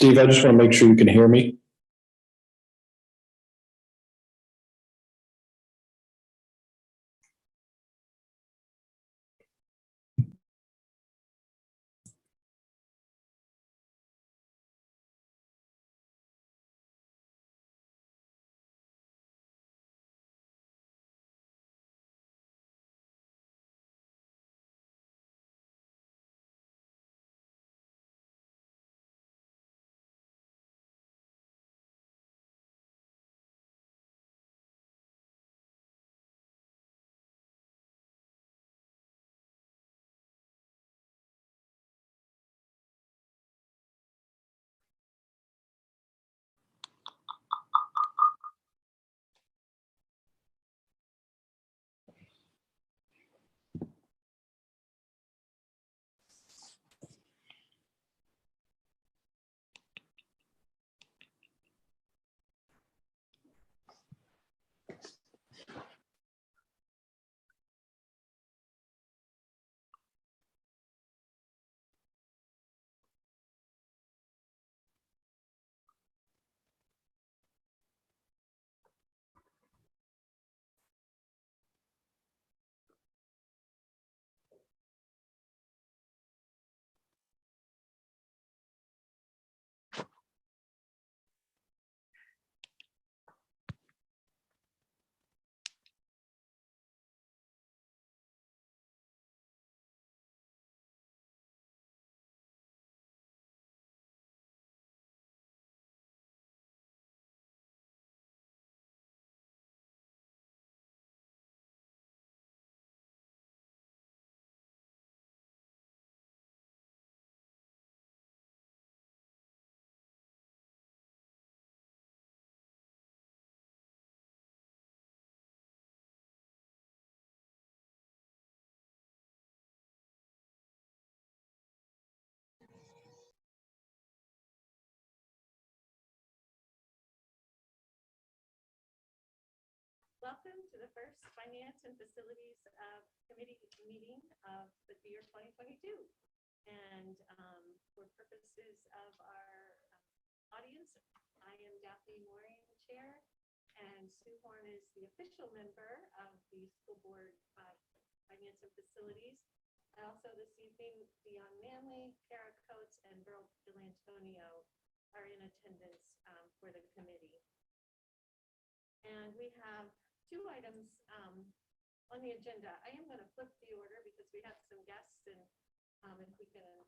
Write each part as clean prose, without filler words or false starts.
Steve, I just want to make sure you can hear me. Welcome to the first Finance and Facilities Committee meeting of the year 2022. And for purposes of our audience, I am Daphne Mooring, Chair, and Sue Horn is the official member of the School Board Finance and Facilities. And also this evening, Dion Manley, Kara Coates, and Beryl Delantonio are in attendance for the committee. And we have two items on the agenda. I am going to flip the order because we have some guests, and if we can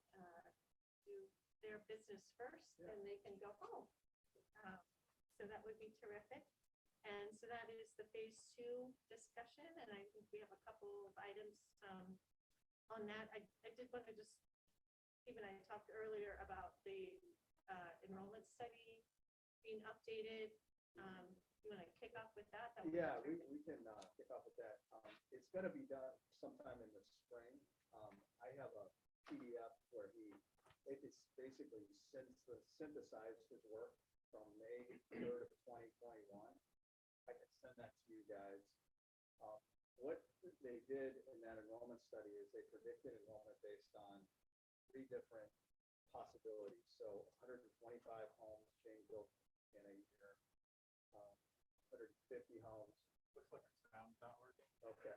do their business first, then they can go home. So that would be terrific. And so that is the phase 2 discussion, and I think we have a couple of items on that. I did want to just, even I talked earlier about the enrollment study being updated. You want to kick off with that? Yeah, we can kick off with that. It's going to be done sometime in the spring. I have a PDF where it's basically synthesized his work from May 3rd of 2021. I can send that to you guys. What they did in that enrollment study is they predicted enrollment based on 3 different possibilities. So 125 homes being built in a year. 150 homes. Looks like the sound's not working. Okay.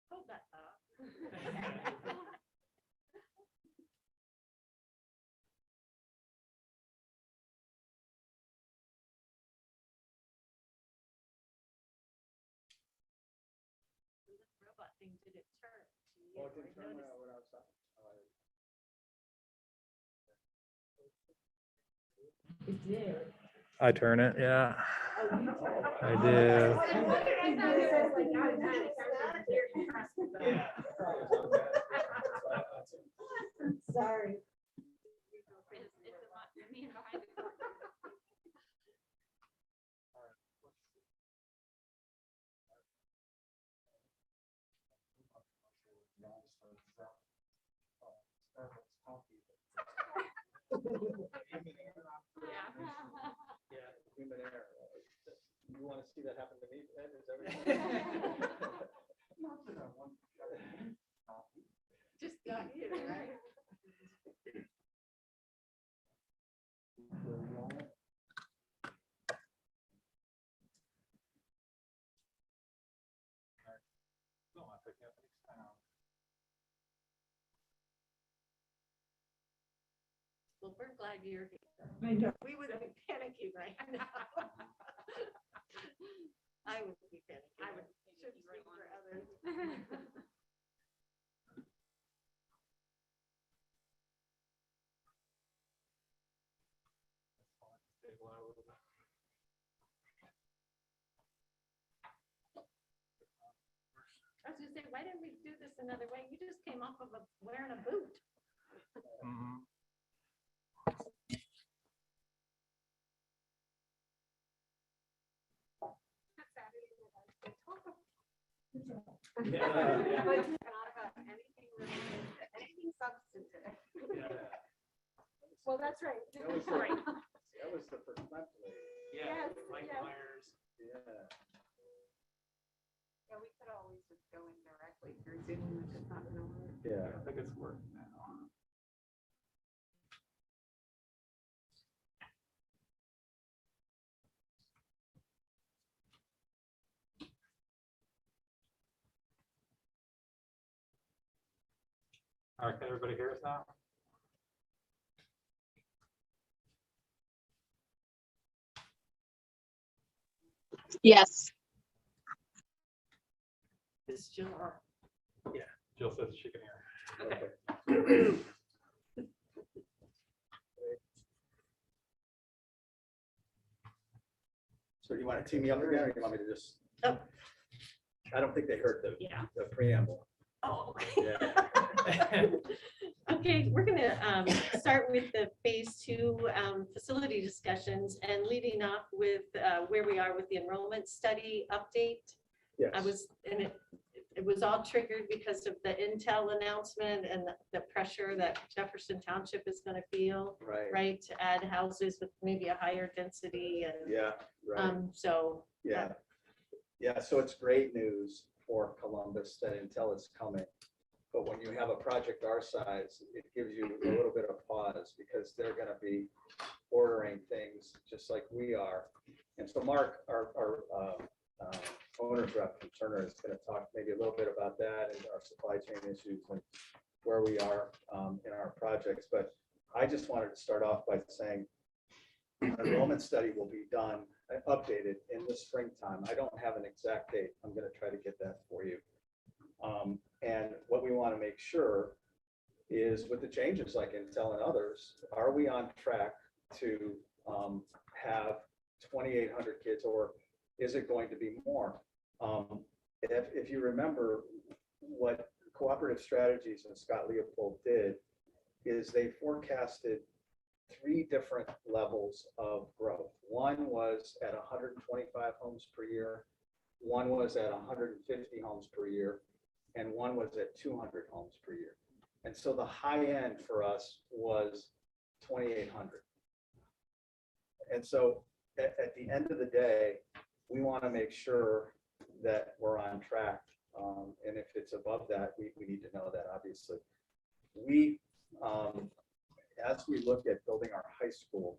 Hold that thought. The robot thing, did it turn to you? Oh, it didn't turn when I was talking. It did. I turn it, yeah. I do. Sorry. Human error. You want to see that happen to me, Ed? Is everything? Just got you, right? picking up any sound. Well, we're glad you're here. I know. We would be panicking right now. I would be panicking. I would. Should speak for others. Stable out a little bit. I was gonna say, why didn't we do this another way? You just came off of wearing a boot. Mhm. Yeah. But not about anything related to anything substantive. Well, that's right. That was the, that was the perspective. Yes, Mike yes. Myers. Yeah. Yeah, we could always just go in directly through Zoom if it's not gonna work. Yeah. I think it's working now. All right, can everybody hear us now? Yes. It's Jill. Jill says she can hear. Okay. So you want to tee me up again, or you want me to just? Oh. I don't think they heard Yeah. the preamble. Oh. Yeah. Okay, we're gonna start with the phase 2 facility discussions and leading off with where we are with the enrollment study update. Yes. It was all triggered because of the Intel announcement and the pressure that Jefferson Township is gonna feel, Right. right, to add houses with maybe a higher density and, Yeah, right. so. Yeah. Yeah, so it's great news for Columbus that Intel is coming. But when you have a project our size, it gives you a little bit of pause because they're gonna be ordering things just like we are. And so Mark, our owner's rep from Turner is gonna talk maybe a little bit about that and our supply chain issues and where we are in our projects. But I just wanted to start off by saying an enrollment study will be done, updated in the springtime. I don't have an exact date. I'm gonna try to get that for you. And what we want to make sure is with the changes like Intel and others, are we on track to have 2,800 kids, or is it going to be more? If you remember what Cooperative Strategies and Scott Leopold did, is they forecasted 3 different levels of growth. One was at 125 homes per year, one was at 150 homes per year, and one was at 200 homes per year. And so the high end for us was 2,800. And so at the end of the day, we want to make sure that we're on track. And if it's above that, we need to know that, obviously. We, as we look at building our high school,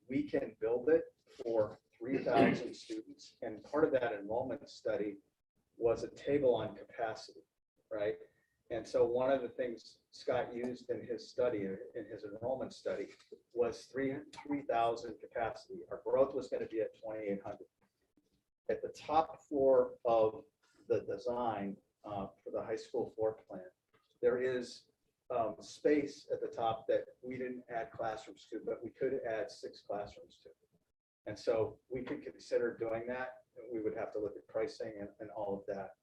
we can build it for 3,000 students. And part of that enrollment study was a table on capacity, right? And so one of the things Scott used in his study, in his enrollment study, was 3,000 capacity. Our growth was going to be at 2,800. At the top floor of the design for the high school floor plan, there is space at the top that we didn't add classrooms to, but we could add 6 classrooms to. And so we could consider doing that. We would have to look at pricing and all of that.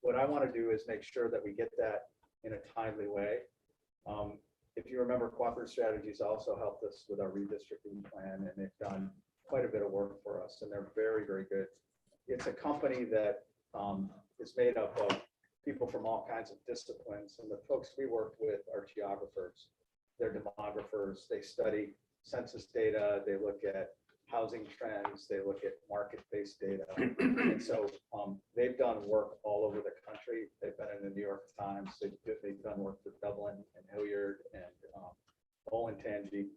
What I want to do is make sure that we get that in a timely way. If you remember, Cooperative Strategies also helped us with our redistricting plan, and they've done quite a bit of work for us, and they're very, very good. It's a company that is made up of people from all kinds of disciplines, and the folks we work with are geographers, they're demographers, they study census data, they look at housing trends, they look at market-based data. And so they've done work all over the country. They've been in the New York Times, they've done work for Dublin and Hilliard and Olentangy,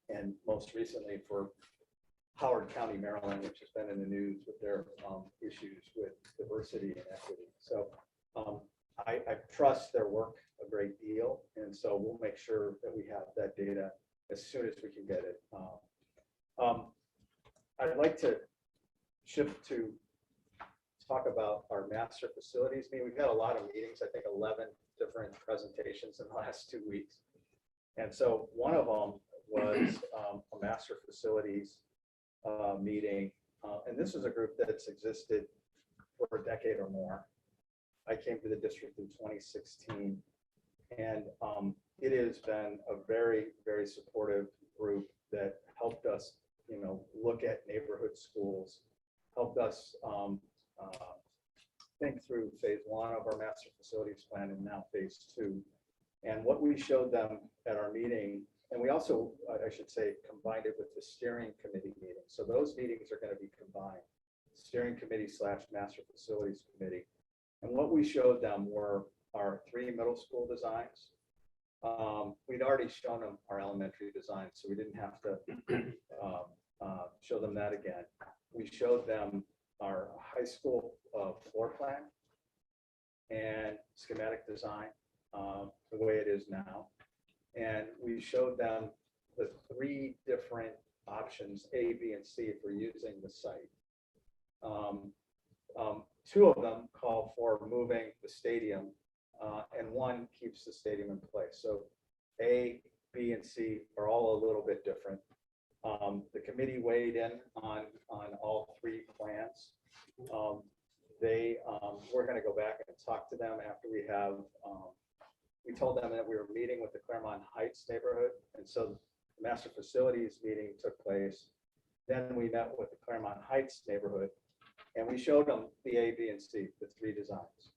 and most recently for Howard County, Maryland, which has been in the news with their issues with diversity and equity. So I trust their work a great deal, and so we'll make sure that we have that data as soon as we can get it. I'd like to shift to talk about our master facilities meeting. We've had a lot of meetings, I think 11 different presentations in the last 2 weeks. And so one of them was a master facilities meeting. And this is a group that's existed for a decade or more. I came to the district in 2016, and it has been a very, very supportive group that helped us, look at neighborhood schools, helped us think through phase 1 of our master facilities plan and now phase 2. And what we showed them at our meeting, and we also, I should say, combined it with the steering committee meeting. So those meetings are going to be combined, steering committee / master facilities committee. And what we showed them were our 3 middle school designs. We'd already shown them our elementary design, so we didn't have to show them that again. We showed them our high school floor plan and schematic design the way it is now. And we showed them the 3 different options, A, B, and C, for using the site. 2 of them call for moving the stadium, and 1 keeps the stadium in place. So A, B, and C are all a little bit different. The committee weighed in on all 3 plans. We're going to go back and talk to them after we told them that we were meeting with the Claremont Heights neighborhood. And so the master facilities meeting took place. Then we met with the Claremont Heights neighborhood, and we showed them the A, B, and C, the 3 designs.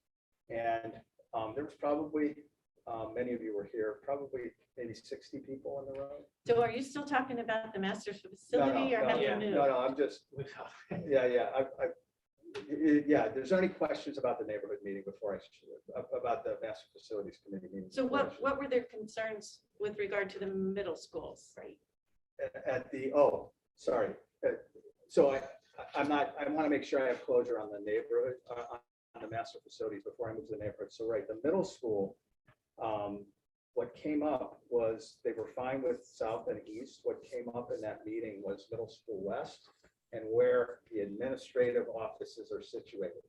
And there was probably, many of you were here, probably maybe 60 people in the room. So are you still talking about the master facility or have you moved? No, I'm just, yeah, there's any questions about the neighborhood meeting before about the master facilities committee meeting? So what were their concerns with regard to the middle schools? Right. Sorry. So I want to make sure I have closure on the neighborhood, on the master facilities before I move to the neighborhood. So right, the middle school, what came up was they were fine with south and east. What came up in that meeting was middle school west and where the administrative offices are situated.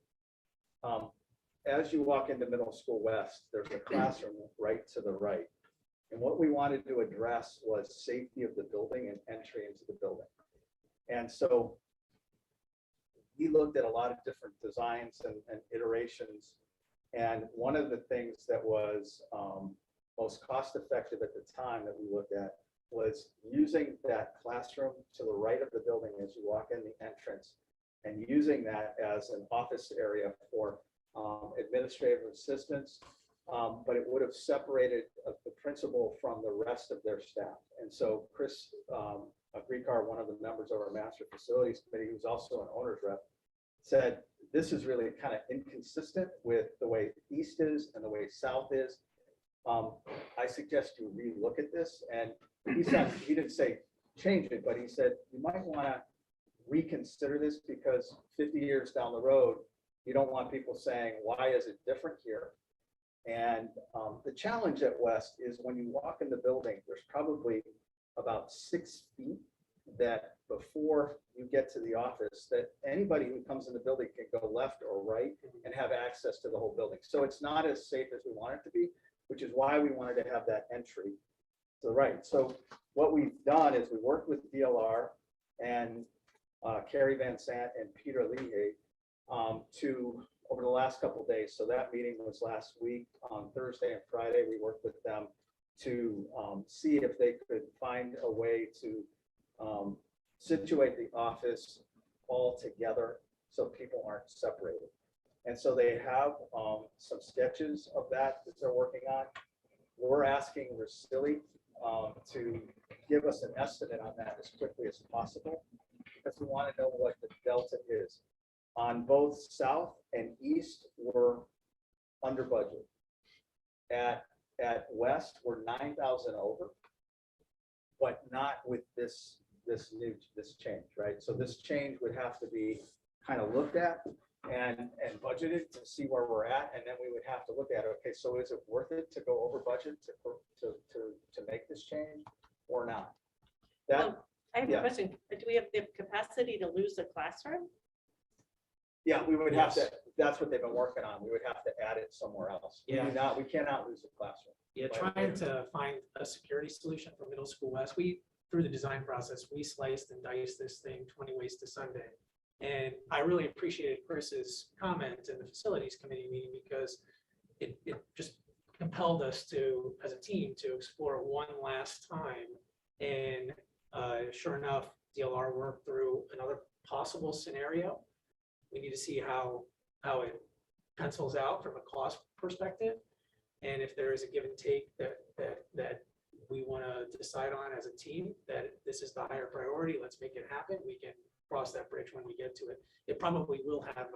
As you walk into middle school west, there's a classroom right to the right. And what we wanted to address was safety of the building and entry into the building. And so we looked at a lot of different designs and iterations. And one of the things that was most cost effective at the time that we looked at was using that classroom to the right of the building as you walk in the entrance, and using that as an office area for administrative assistants, but it would have separated the principal from the rest of their staff. And so Chris Griecar, one of the members of our master facilities committee, who's also an owner's rep, said, this is really kind of inconsistent with the way east is and the way south is. I suggest you relook at this. And he didn't say change it, but he said, you might want to reconsider this because 50 years down the road, you don't want people saying, why is it different here? And the challenge at West is when you walk in the building, there's probably about 6 feet that before you get to the office, that anybody who comes in the building can go left or right and have access to the whole building. So it's not as safe as we want it to be, which is why we wanted to have that entry to the right. So what we've done is we worked with DLR and Carrie Van Sant and Peter Leahy to, over the last couple of days, so that meeting was last week on Thursday and Friday, we worked with them to see if they could find a way to situate the office all together so people aren't separated. And so they have some sketches of that they're working on. We're asking Russilli to give us an estimate on that as quickly as possible, because we want to know what the delta is. On both south and east, we're under budget. At west, we're 9,000 over, but not with this this change, right? So this change would have to be kind of looked at and budgeted to see where we're at, and then we would have to look at, okay, so is it worth it to go over budget to make this change or not? That, Well, I have a yeah. question. Do we have the capacity to lose a classroom? yeah, we would have to, Yes. that's what they've been working on. We would have to add it somewhere else. Yeah. We cannot lose a classroom. Yeah, trying to find a security solution for middle school west. Through the design process, we sliced and diced this thing 20 ways to Sunday. And I really appreciated Chris's comment in the facilities committee meeting because it just compelled us to, as a team, to explore one last time. And sure enough, DLR worked through another possible scenario. We need to see how it pencils out from a cost perspective. And if there is a give and take that we want to decide on as a team, that this is the higher priority, let's make it happen. We can cross that bridge when we get to it. It probably will have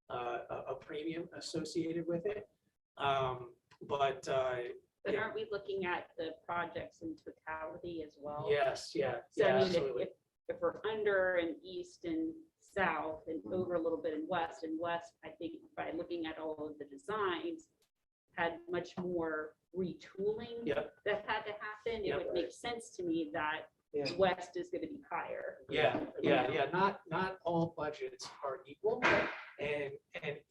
a premium associated with it. But But aren't we looking at the projects in totality as well? yes, yeah, So yeah, I mean, absolutely. if we're under and east and south and over a little bit in west, I think by looking at all of the designs, had much more retooling Yep. that had to happen. It Yep. would make sense to me that Yeah. west is going to be higher. Yeah. Not all budgets are equal. And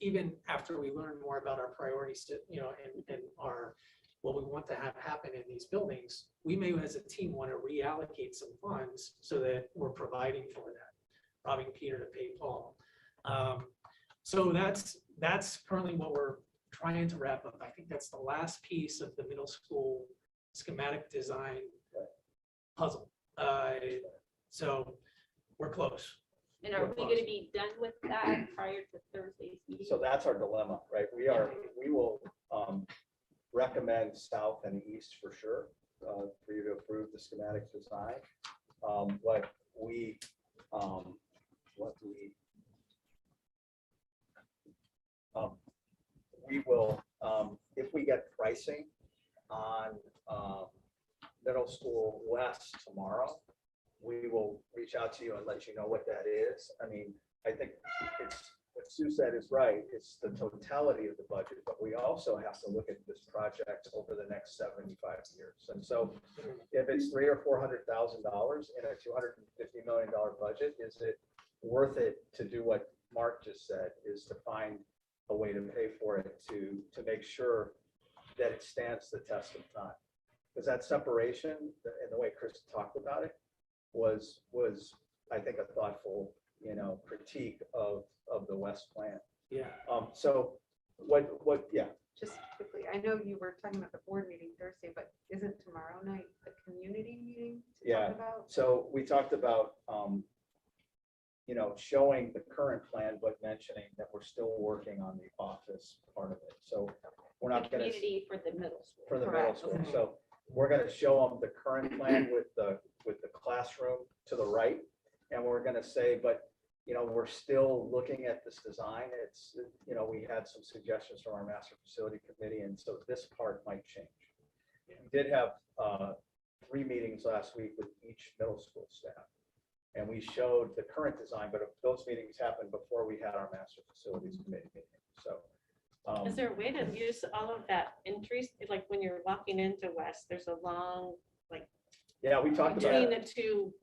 even after we learn more about our priorities, and what we want to have happen in these buildings, we may, as a team, want to reallocate some funds so that we're providing for that, robbing Peter to pay Paul. So that's currently what we're trying to wrap up. I think that's the last piece of the middle school schematic design puzzle. So we're close. And are we going to be done with that prior to Thursday's meeting? So that's our dilemma, right? We will recommend south and east for sure, for you to approve the schematic design. We will, if we get pricing on middle school west tomorrow, we will reach out to you and let you know what that is. I mean, I think it's, what Sue said is right. It's the totality of the budget, but we also have to look at this project over the next 75 years. And so if it's $300,000 or $400,000 in a $250 million budget, is it worth it to do what Mark just said, is to find a way to pay for it to make sure that it stands the test of time? Because that separation and the way Chris talked about it was I think a thoughtful, critique of the West plan. Yeah. So yeah. Just quickly, I know you were talking about the board meeting Thursday, but isn't tomorrow night the community meeting to Yeah. talk about? So we talked about, showing the current plan, but mentioning that we're still working on the office part of it. So we're The not going to. community for the middle school. For the middle Correct. school. Okay. So we're going to show them the current plan with the classroom to the right. And we're going to say, but, we're still looking at this design. It's, we had some suggestions from our master facility committee. And so this part might change. We did have 3 meetings last week with each middle school staff. And we showed the current design, but those meetings happened before we had our master facilities committee meeting. So. Is there a way to use all of that entries? Like when you're walking into West, there's a long, Yeah, we talked about between it. the two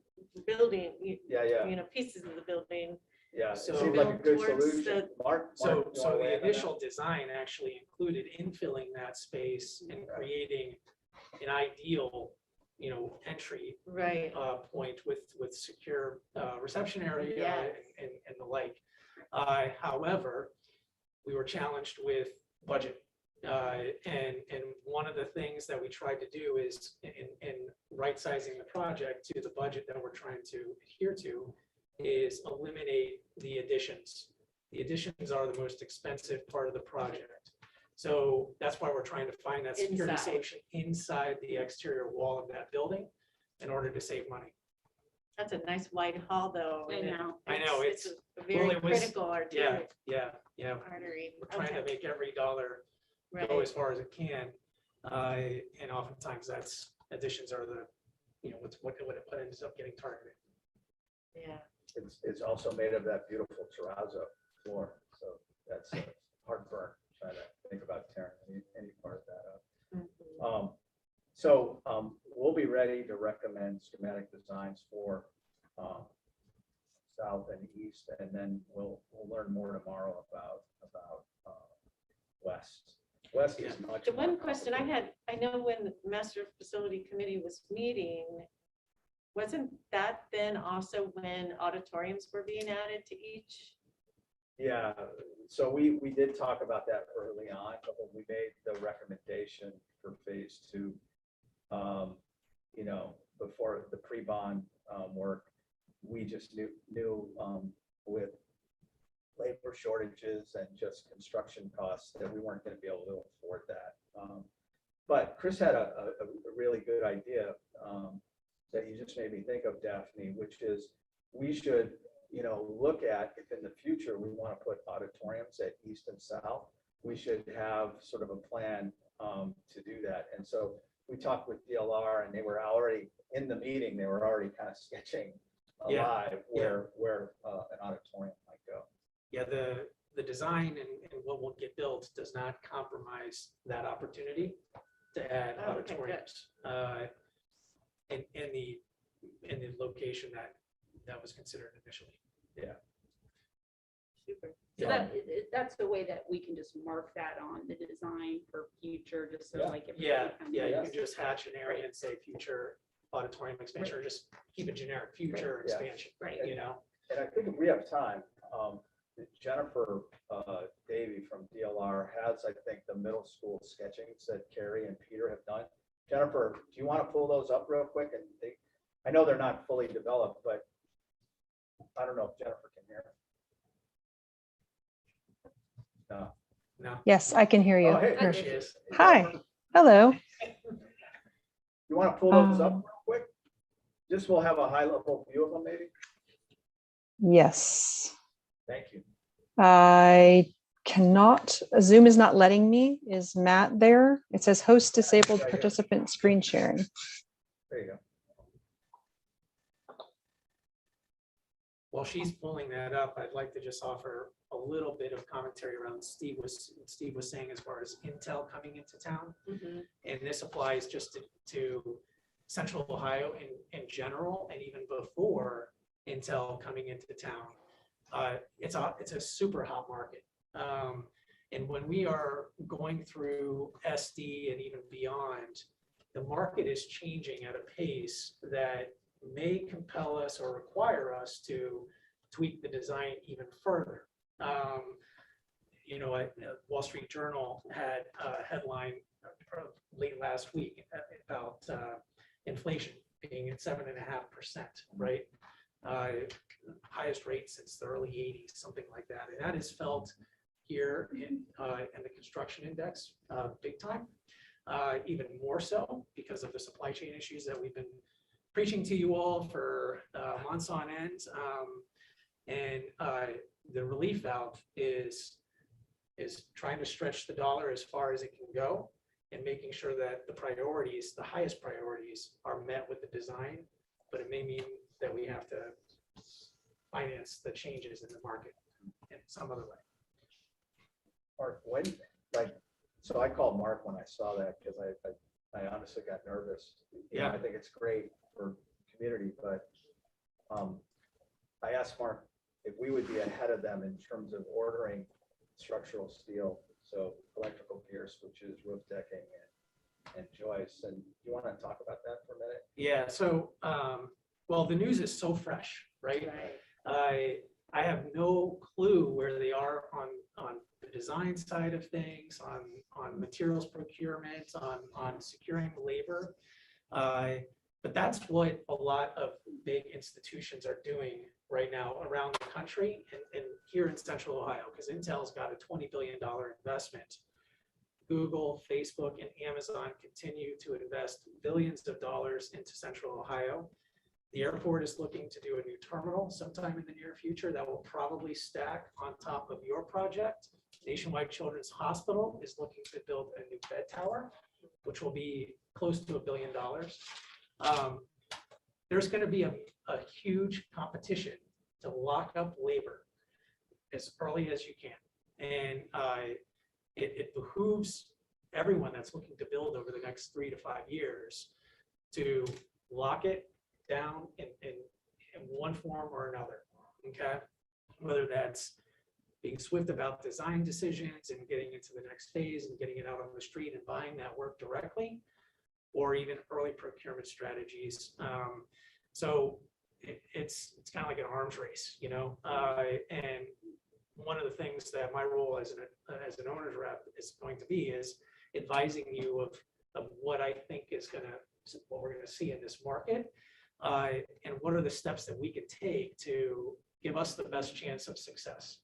building, Yeah. pieces of the building. Yeah, it So- seemed like a good Build towards solution. Mark, So you wanna the weigh in on that? initial design actually included infilling that space and creating an ideal, entry Right. point with secure reception area Yes. and the like. However, we were challenged with budget. And one of the things that we tried to do is in right sizing the project to the budget that we're trying to adhere to is eliminate the additions. The additions are the most expensive part of the project. So that's why we're trying to find that security Inside. solution inside the exterior wall of that building in order to save money. That's a nice wide hall though. I and know. I know, a very well, it was- critical Yeah, arterial yeah. artery. We're trying to Okay. make every dollar go Right. as far as it can. And oftentimes additions are the, what ends up getting targeted. Yeah. It's also made of that beautiful terrazzo floor, so that's heartburn, trying to think about tearing any part of that up. So we'll be ready to recommend schematic designs for south and east, and then we'll learn more tomorrow about west. West is much. The more one question I complicated. had, I know when the Master Facility Committee was meeting, wasn't that then also when auditoriums were being added to each? Yeah, so we did talk about that early on, but when we made the recommendation for phase two, you know, before the pre-bond work, we just knew with labor shortages and just construction costs that we weren't going to be able to afford that. But Chris had a really good idea that you just made me think of, Daphne, which is we should, you know, look at if in the future we want to put auditoriums at east and south, we should have sort of a plan to do that. And so we talked with DLR, and they were already in the meeting. They were already kind of sketching live where an auditorium might go. Yeah, the design and what will get built does not compromise that opportunity to add Oh, okay, good. auditoriums. In the location that was considered initially. Super. So that's the way that we can just mark that on the design for future, just so Yeah. like. everybody Yeah, kind of yeah, you knows. can just hatch an area and say future auditorium expansion, or just keep it generic, future Yeah. expansion, Right. you know? And I think if we have time, Jennifer Davy from DLR has, I think, the middle school sketchings that Carrie and Peter have done. Jennifer, do you want to pull those up real quick? And I know they're not fully developed, but I don't know if Jennifer can hear. No. No, Yes, I can hear you. Oh, hey, there she is. Hi, hello. You want to pull those up real quick? Just we'll have a high level view of them maybe? Yes, Thank you. I cannot, Zoom is not letting me. Is Matt there? It says host disabled Yeah. participant screen sharing. There you go. While she's pulling that up, I'd like to just offer a little bit of commentary around Steve was saying as far as Intel coming into town. And this applies just to Central Ohio in general, and even before Intel coming into town. It's a super hot market. And when we are going through SD and even beyond, the market is changing at a pace that may compel us or require us to tweak the design even further. You know, Wall Street Journal had a headline late last week about inflation being at 7.5%, right? Highest rate since the early 80s, something like that. And that is felt here in the construction index big time, even more so because of the supply chain issues that we've been preaching to you all for months on end. And the relief valve is trying to stretch the dollar as far as it can go and making sure that the priorities, the highest priorities, are met with the design, but it may mean that we have to finance the changes in the market in some other way. Mark, when, so I called Mark when I saw that because I honestly got nervous. You know, Yeah. I think it's great for community, but I asked Mark if we would be ahead of them in terms of ordering structural steel, so electrical gear switches, roof decking, and joists. And you want to talk about that for a minute? Yeah, so, well, the news is so fresh, right? I have no clue where they are on the design side of things, on materials procurement, on securing labor. But that's what a lot of big institutions are doing right now around the country and here in Central Ohio, because Intel's got a $20 billion investment. Google, Facebook, and Amazon continue to invest billions of dollars into Central Ohio. The airport is looking to do a new terminal sometime in the near future that will probably stack on top of your project. Nationwide Children's Hospital is looking to build a new bed tower, which will be close to $1 billion. there's going to be a huge competition to lock up labor as early as you can. And it behooves everyone that's looking to build over the next 3 to 5 years to lock it down in one form or another, okay? Whether that's being swift about design decisions and getting into the next phase and getting it out on the street and buying that work directly, or even early procurement strategies. So it's kind of like an arms race, you know? And one of the things that my role as an owner's rep is going to be is advising you of what I think is what we're gonna see in this market, and what are the steps that we could take to give us the best chance of success.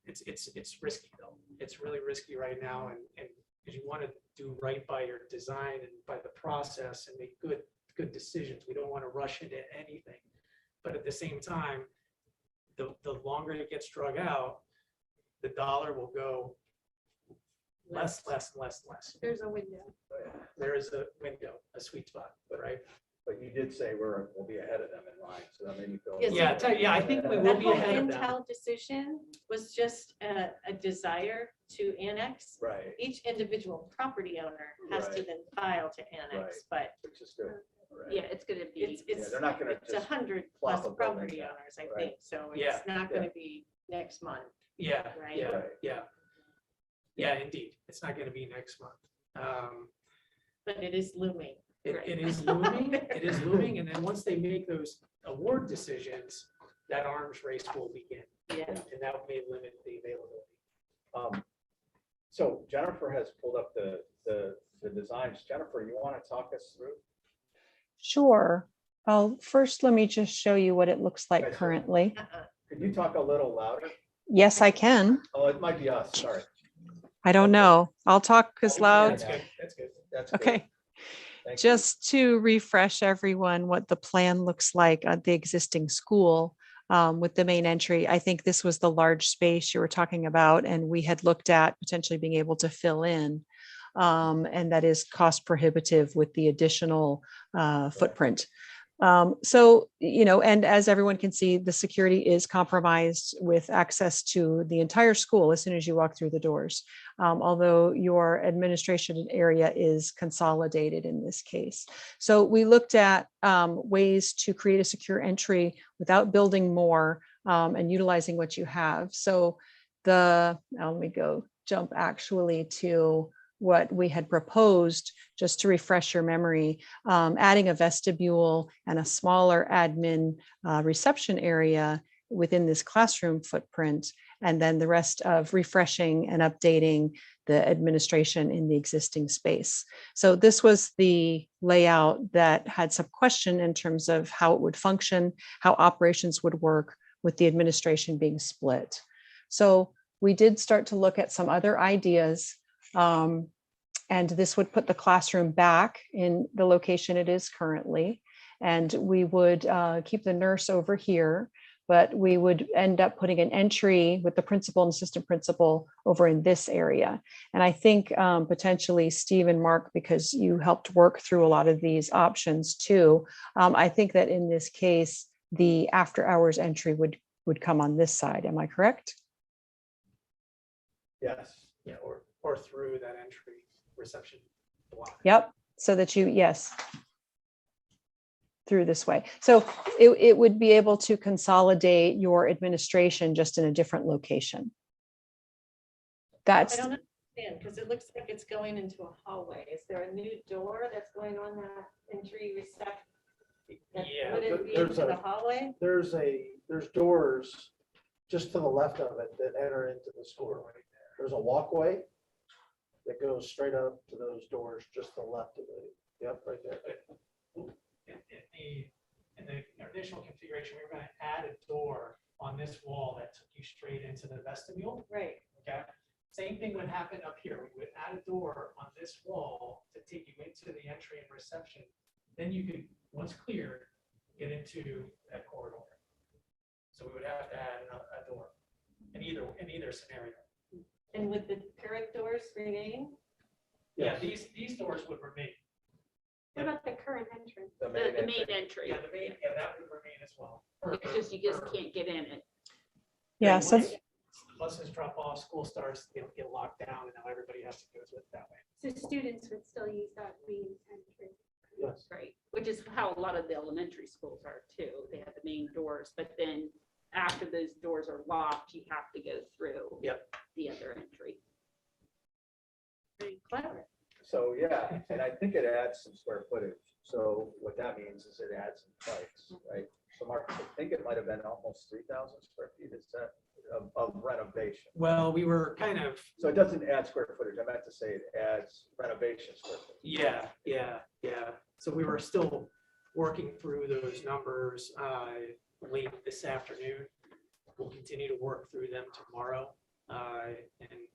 It's risky though. It's really risky right now, and because you want to do right by your design and by the process and make good decisions. We don't want to rush into anything, but at the same time, the longer it gets drug out, the dollar will go less. There's a window. There is a window, a sweet spot, right? But you did say we'll be ahead of them in line, so that made me feel. Yes. I think we will That be whole ahead of them. Intel decision was just a desire to annex. Right, Each individual property owner has to Right. then file to annex, but which is good. Right. Yeah, it's gonna be. it's they're not gonna it's just 100 plop plus a building property down, owners, I right. think, so Yeah. it's not gonna be next month. Yeah, Right. yeah, Right. yeah, indeed. It's not going to be next month. But it is looming. It is looming. It is looming. And then once they make those award decisions, that arms race will begin. Yeah. And that may limit the availability. So Jennifer has pulled up the designs. Jennifer, you want to talk us through? Sure. First, let me just show you what it looks like Okay, so- currently. Could you talk a little louder? Yes, I can. Oh, it might be us, sorry. I don't know. I'll talk as loud. That's good. That's good. That's good. Okay. Thank you. Just to refresh everyone what the plan looks like at the existing school with the main entry. I think this was the large space you were talking about, and we had looked at potentially being able to fill in. And that is cost prohibitive with the additional footprint. So, and as everyone can see, the security is compromised with access to the entire school as soon as you walk through the doors. Although your administration area is consolidated in this case. So we looked at ways to create a secure entry without building more and utilizing what you have. So now let me jump actually to what we had proposed, just to refresh your memory, adding a vestibule and a smaller admin reception area within this classroom footprint, and then the rest of refreshing and updating the administration in the existing space. So this was the layout that had some question in terms of how it would function, how operations would work with the administration being split. So we did start to look at some other ideas. And this would put the classroom back in the location it is currently. And we would keep the nurse over here, but we would end up putting an entry with the principal and assistant principal over in this area. And I think potentially Steve and Mark, because you helped work through a lot of these options too, I think that in this case, the after hours entry would come on this side. Am I correct? Yes. Yeah, or through that entry reception block. Yep. So that yes, through this way. So it would be able to consolidate your administration just in a different location. I That's, don't understand, because it looks like it's going into a hallway. Is there a new door that's going on that entry reception? Yeah, Would it be there's into a- the hallway? There's doors just to the left of it that enter into the school. There's a walkway that goes straight up to those doors, just to the left of it. Yep, right there. In the initial configuration, we were going to add a door on this wall that took you straight into the vestibule. Right. Okay. Same thing would happen up here. We would add a door on this wall to take you into the entry and reception. Then you could, once cleared, get into that corridor. So we would have to add a door in either scenario. And would the current doors remain? Yeah, these doors would remain. What about the current entrance? The The main main entrance. entry. Yeah, the main, yeah, that would remain as well. It's just, you just can't get in it. Yeah, so Once buses drop off, school starts, they get locked down, and now everybody has to go through it that way. So students would still use that main entrance. Yes. Right, which is how a lot of the elementary schools are too. They have the main doors, but then after those doors are locked, you have to go through. Yep. The other entry. Very clever. So, yeah, and I think it adds some square footage. So what that means is it adds some bikes, right? So Mark, I think it might have been almost 3,000 square feet, is that of renovation? Well, we were kind of, So it doesn't add square footage. I meant to say it adds renovation square footage. yeah. So we were still working through those numbers late this afternoon. We'll continue to work through them tomorrow, and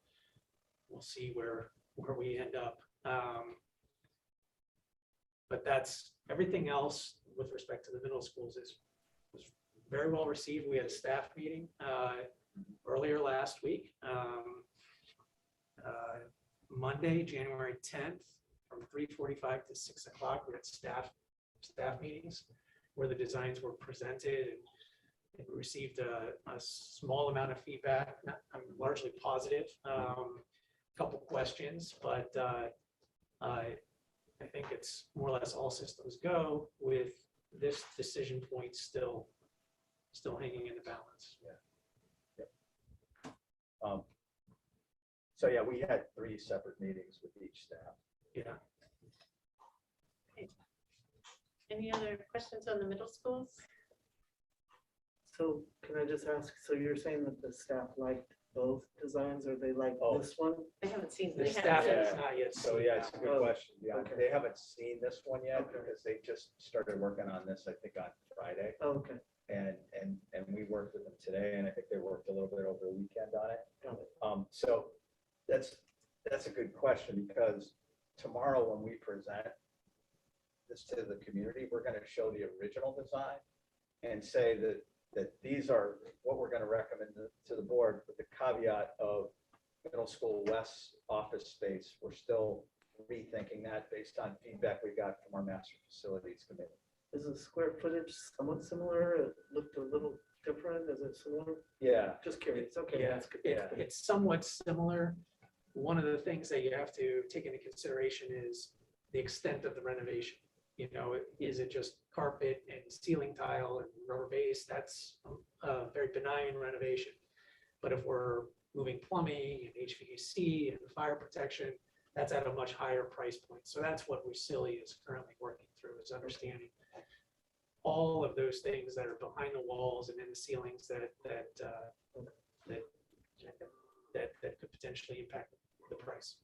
we'll see where we end up. But that's, everything else with respect to the middle schools was very well received. We had a staff meeting earlier last week. Monday, January 10th, from 3:45 to 6 o'clock, we had staff meetings where the designs were presented, and we received a small amount of feedback, largely positive. Couple questions, but I think it's more or less all systems go with this decision point still hanging in the balance. So yeah, we had 3 separate meetings with each staff. Yeah. Any other questions on the middle schools? So can I just ask, so you're saying that the staff liked both designs, or they like Oh. this one? They haven't seen The this. staff Yeah. has not yet. So seen yeah, it's a that good Oh, question. Yeah, okay. they haven't seen this one yet Okay. because they just started working on this, I think, on Friday. Oh, okay. And we worked with them today, and I think they worked a little bit over the weekend on it. Got it. So that's a good question, because tomorrow when we present this to the community, we're gonna show the original design and say that these are what we're gonna recommend to the board, with the caveat of middle school West office space. We're still rethinking that based on feedback we got from our master facilities committee. Is the square footage somewhat similar? It looked a little different. Is it similar? Yeah, Just curious. Okay, Yeah, that's good. it's somewhat similar. One of the things that you have to take into consideration is the extent of the renovation. You know, is it just carpet and ceiling tile and rubber base? That's a very benign renovation. But if we're moving plumbing and HVAC and fire protection, that's at a much higher price point. So that's what Rusili is currently working through, is understanding all of those things that are behind the walls and in the ceilings that could potentially impact the price.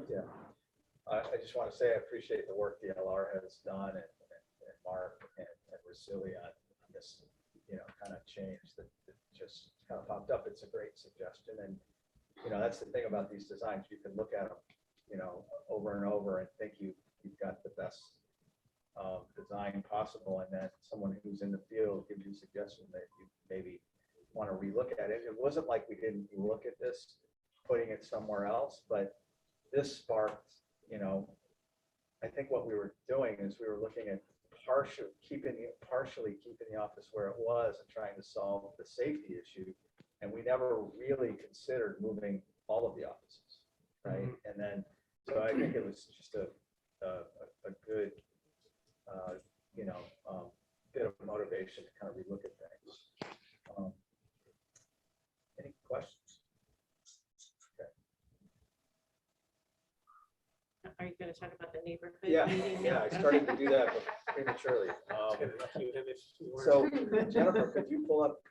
yeah. I just want to say I appreciate the work the LR has done, and Mark and Rusili on this, kind of change that just kind of popped up. It's a great suggestion, and that's the thing about these designs. You can look at them, over and over and think you've got the best design possible, and then someone who's in the field gives you a suggestion that you maybe want to relook at it. It wasn't like we didn't look at this, putting it somewhere else, but this sparked, I think what we were doing is we were looking at partially keeping the office where it was and trying to solve the safety issue. And we never really considered moving all of the offices, right? And then, so I think it was just a good, bit of motivation to kind of relook at things. Any questions? Are you going to talk about the neighborhood? Yeah, meeting? yeah, I started to do that prematurely. So Jennifer, could you pull up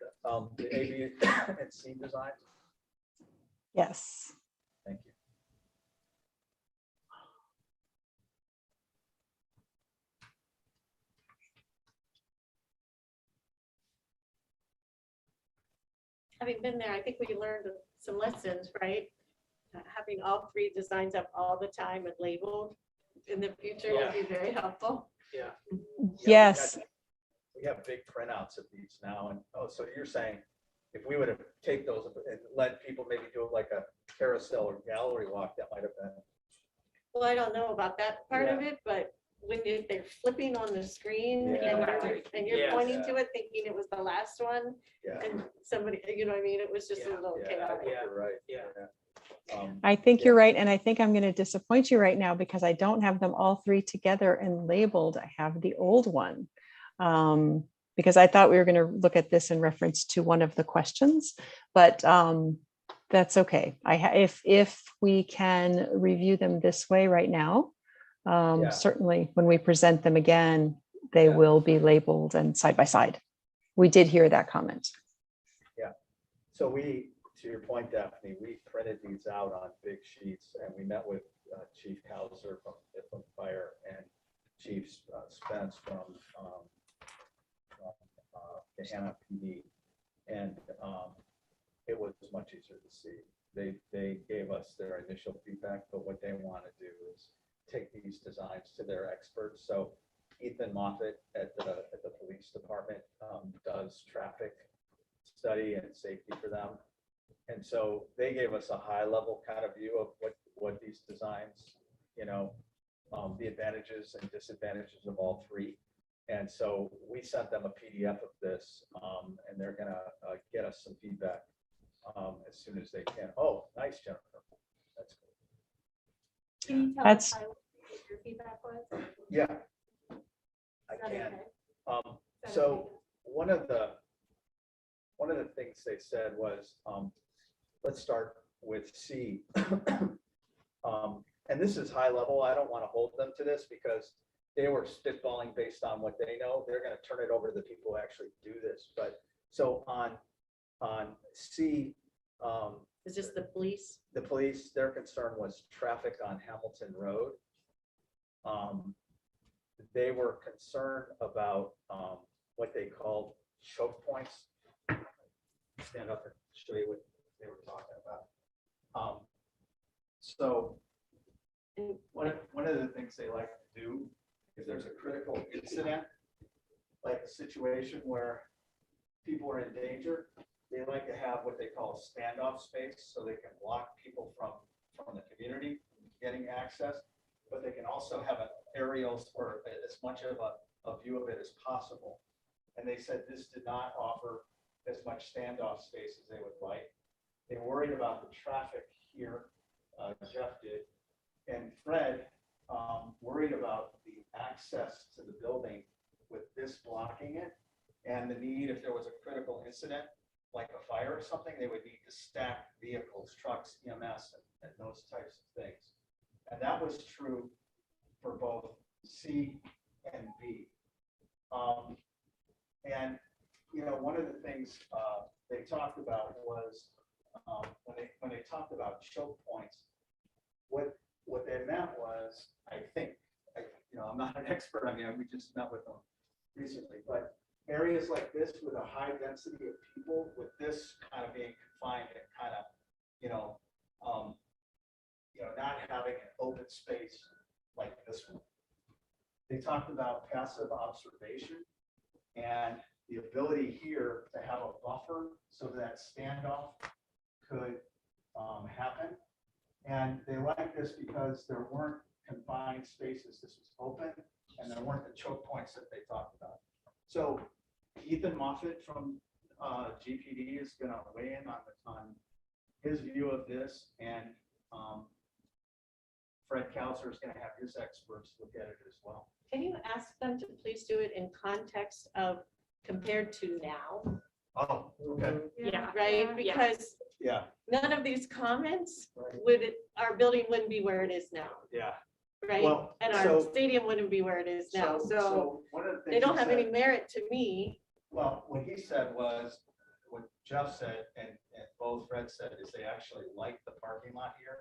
the A, B, and C designs? yes. Thank you. Having been there, I think we learned some lessons, right? Having all 3 designs up all the time and labeled in the future would be very helpful. Yeah. Yes. We have big printouts of these now, and so you're saying if we would have take those and let people maybe do like a carousel or gallery walk, that might have been. Well, I don't know about that part of it, but when they're flipping on the screen Yeah. and you're Yeah. pointing to it thinking it was the last one Yeah. and somebody, you know what I mean? It was just a Yeah. little Yeah, I chaotic. think you're right. Yeah. I think you're right. And I think I'm going to disappoint you right now because I don't have them all three together and labeled. I have the old one. Because I thought we were going to look at this in reference to one of the questions, but that's okay. If we can review them this way right now, Yeah. certainly when we present them again, they Yeah. will be labeled and side by side. We did hear that comment. So we, to your point, Daphne, we printed these out on big sheets and we met with Chief Hauser from Fire and Chief Spence from Gahanna PD. And it was much easier to see. They gave us their initial feedback, but what they want to do is take these designs to their experts. So Ethan Moffett at the police department does traffic study and safety for them. And so they gave us a high level kind of view of what these designs, the advantages and disadvantages of all three. And so we sent them a PDF of this and they're gonna get us some feedback as soon as they can. Oh, nice, Jennifer. That's cool. Can you tell That's- us what your feedback was? Yeah. I Is that can. okay? Is that So okay? one of the things they said was, let's start with C. And this is high level. I don't want to hold them to this because they were spitballing based on what they know. They're going to turn it over to the people who actually do this. But so on C, Is this the police? the police, their concern was traffic on Hamilton Road. They were concerned about what they called choke points. Stand up and show you what they were talking about. So one of the things they like to do, if there's a critical incident, like a situation where people are in danger, they like to have what they call a standoff space, so they can block people from the community getting access, but they can also have an aerial or as much of a view of it as possible. And they said this did not offer as much standoff space as they would like. They worried about the traffic here, Jeff did, and Fred worried about the access to the building with this blocking it, and the need, if there was a critical incident, like a fire or something, they would need to stack vehicles, trucks, EMS, and those types of things. And that was true for both C and B. And one of the things they talked about was when they talked about choke points, what they meant was, I think, I'm not an expert. I mean, we just met with them recently, but areas like this with a high density of people, with this kind of being confined and kind of, not having an open space like this one. They talked about passive observation and the ability here to have a buffer so that standoff could happen. And they like this because there weren't confined spaces. This was open and there weren't the choke points that they talked about. So Ethan Moffett from GPD is going to weigh in on his view of this, and Fred Kauser is going to have his experts look at it as well. Can you ask them to please do it in context of compared to now, Oh, okay. Yeah. right? Yeah. Because Yeah, none of these comments right. our building wouldn't be where it is now, Yeah. right? Well, And our so- stadium wouldn't be where it is now. So one of the things they don't he have said- any merit to me. Well, what he said was, what Jeff said, and both Fred said, is they actually like the parking lot here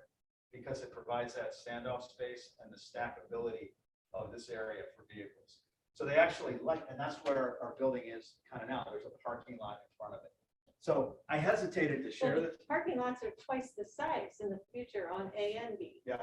because it provides that standoff space and the stackability of this area for vehicles. So they actually like, and that's where our building is kind of now. There's a parking lot in front of it. So I hesitated to share Well, this. parking lots are twice the size in the future on A and B Yeah.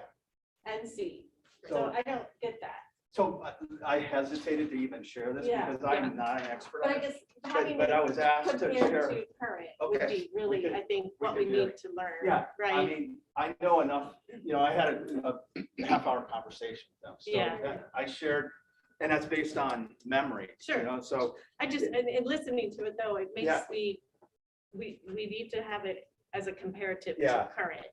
and C. So So, I don't get that. so I hesitated to even share this Yeah, because I'm not an expert But on I it. guess having But I it was asked to compared share. to current. Okay. would Okay. be really, We can- I think, we what can we do need to learn. Yeah, I Right? mean, I know enough, I had a half-hour conversation with them. So Yeah. I shared, and that's based on memory. Sure. So, I just, and listening to it though, it Yeah. makes we need to have it as a comparative Yeah. to current,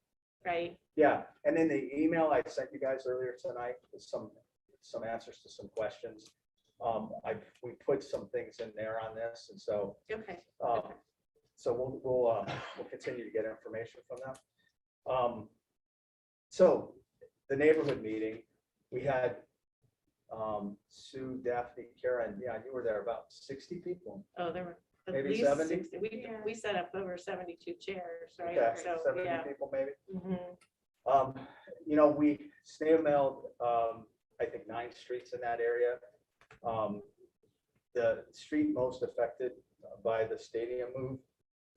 right? yeah, and in the email I sent you guys earlier tonight, with some answers to some questions. We put some things in there on this, and so, Okay. so we'll continue to get information from them. So the neighborhood meeting, we had Sue, Daphne, Karen, yeah, you were there, about 60 people. Oh, there were at Maybe least 70? 60. We set up over 72 chairs, right? Okay, So, 70 yeah. people maybe. Mhm. We snail mailed, I think 9 streets in that area. The street most affected by the stadium move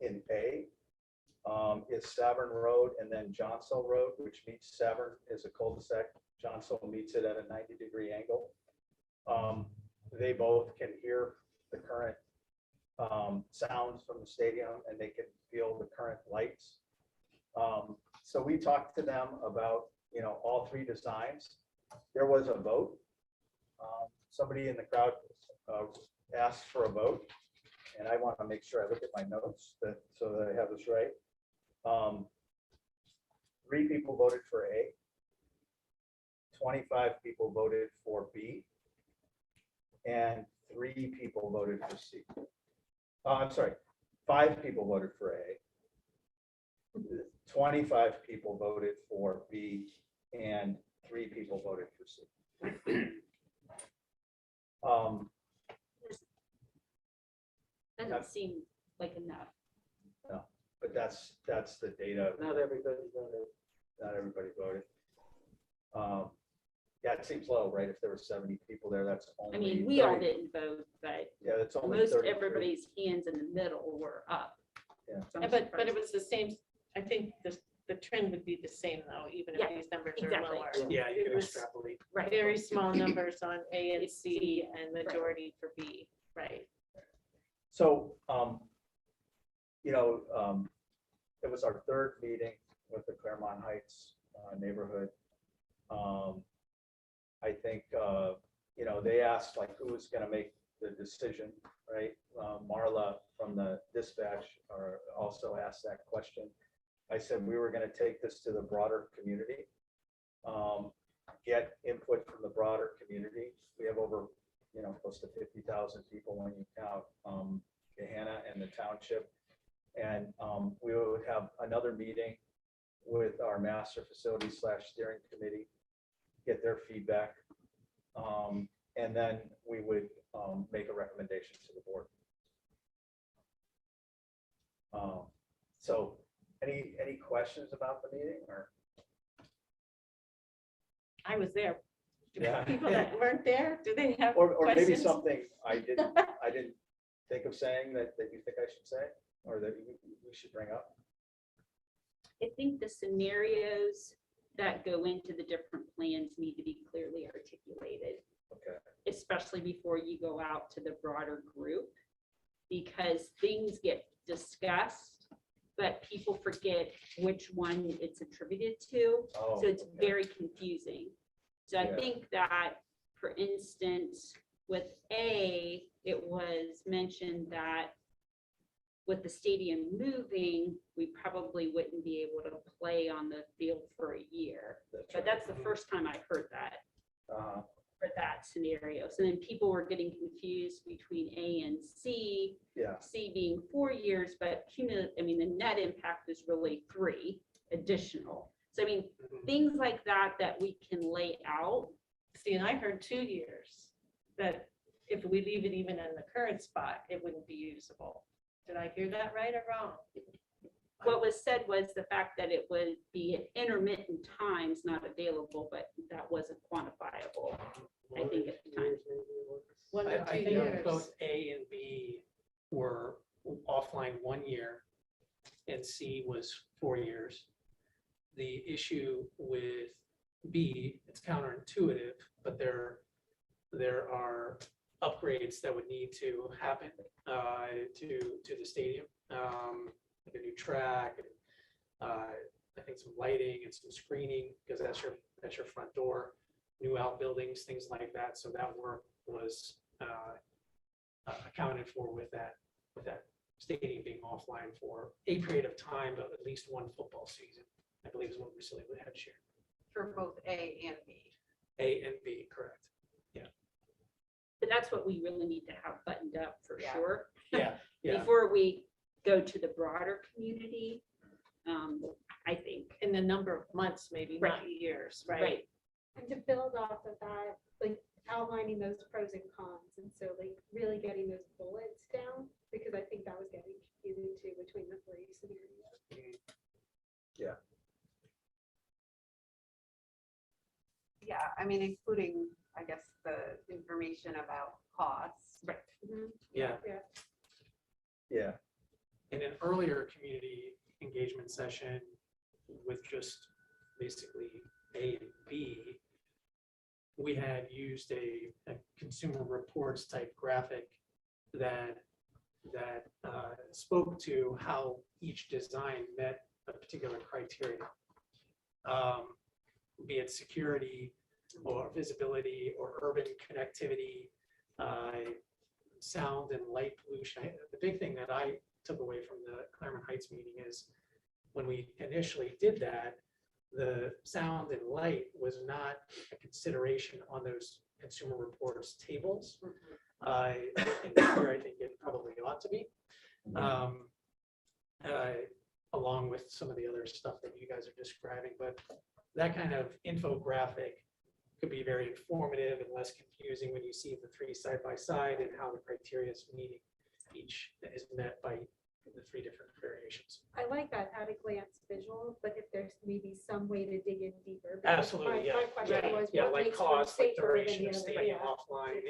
in A is Savern Road and then Johnsell Road, which meets Savern is a cul-de-sac. Johnsell meets it at a 90-degree angle. They both can hear the current sounds from the stadium, and they can feel the current lights. So we talked to them about, all 3 designs. There was a vote. Somebody in the crowd asked for a vote, and I want to make sure I look at my notes so that I have this right. 3 people voted for A. 25 people voted for B. And 3 people voted for C. I'm sorry, 5 people voted for A. 25 people voted for B, and 3 people voted for C. Doesn't seem like enough. But that's the data. Not everybody voted. Not everybody voted. Yeah, it seems low, right? If there were 70 people there, that's only. I mean, we all 30. didn't vote, but Yeah, that's only most 33. everybody's hands in the middle were up. Yeah. So I'm Yeah, but it surprised. was the same, I think the trend would be the same though, even if Yeah, these numbers are exactly. lower. Yeah, you It can was extrapolate. Right. very small numbers on A and C C, and majority for B, right? So, it was our 3rd meeting with the Claremont Heights neighborhood. I think, they asked like who was going to make the decision, right? Marla from the dispatch also asked that question. I said we were going to take this to the broader community, get input from the broader community. We have over, close to 50,000 people when you count Gahanna and the township. And we would have another meeting with our master facility / steering committee, get their feedback. And then we would make a recommendation to the board. So any questions about the meeting or? I was there. Do Yeah. people that weren't there, do they have Or maybe questions? something I didn't think of saying that you think I should say, or that we should bring up? I think the scenarios that go into the different plans need to be clearly articulated, Okay. especially before you go out to the broader group, because things get discussed, but people forget which one it's attributed to. Oh, So it's okay. very confusing. So I Yeah. think that, for instance, with A, it was mentioned that with the stadium moving, we probably wouldn't be able to play on the field for a year. But right. that's the first time I heard that, Uh, for that scenario. So then people were getting confused between A and C, Yeah, C being 4 years, but cumulative, the net impact is really 3 additional. So things like that we can lay out. See, and I heard 2 years, that if we leave it even in the current spot, it wouldn't be usable. Did I hear that right or wrong? What was said was the fact that it would be at intermittent times not available, but that wasn't quantifiable, I think, at the time. 1 to 2 I think years. both A and B were offline 1 year and C was 4 years. The issue with B, it's counterintuitive, but there are upgrades that would need to happen to the stadium. track, and I think some lighting and some screening, because that's your front door, new outbuildings, things like that. So that work was accounted for with that stadium being offline for a period of time, but at least one football season, I believe is what Russilli had shared. For both A and B. A and B, correct. But that's what we really need to have buttoned up for Yeah. sure. Yeah. Before we go to the broader community, I think. In the number of months, maybe not years, right? And to build off of that, like outlining those pros and cons, and so like really getting those bullets down, because I think that was getting confusing too between the three scenarios. Yeah, I mean, including, I guess, the information about costs. Right. Mhm. Yeah. Yeah. Yeah, In an earlier community engagement session with just basically A and B, we had used a consumer reports type graphic that spoke to how each design met a particular criteria. Be it security or visibility or urban connectivity, sound and light pollution. The big thing that I took away from the Claremont Heights meeting is when we initially did that, the sound and light was not a consideration on those consumer reports tables. And here I think it probably ought to be, along with some of the other stuff that you guys are describing. But that kind of infographic could be very informative and less confusing when you see the three side by side and how the criteria is meeting each is met by the three different variations. I like that at a glance visual, but if there's maybe some way to dig in deeper. because Absolutely, yeah. My question was, Yeah, what like makes one cost, like safer than duration the of other? staying Yeah. offline.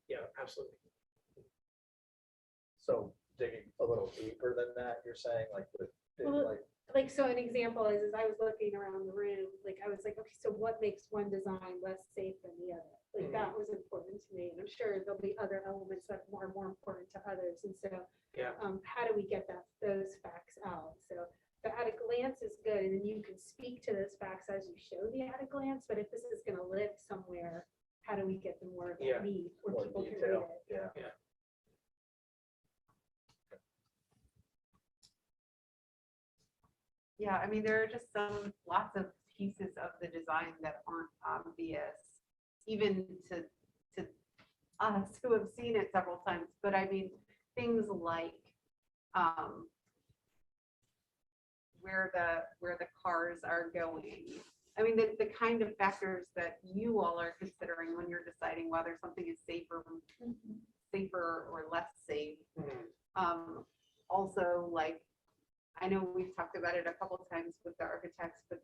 Yeah, absolutely. so digging a little deeper than that, you're saying like Well, Like, so an example is I was looking around the room, like, I was like, okay, so what makes one design less safe than the other? Like, that was important to me, and I'm sure there'll be other elements that are more important to others, and so Yeah. how do we get those facts out? So the at a glance is good, and then you can speak to those facts as you show the at a glance, but if this is gonna live somewhere, how do we get the more of Yeah. that need where more people can read detail, it? yeah. Yeah, I mean, there are just lots of pieces of the design that aren't obvious, even to us who have seen it several times. But I mean, things like where the cars are going. I mean, the kind of factors that you all are considering when you're deciding whether something is safer or less safe. Also, like, I know we've talked about it a couple of times with the architects, but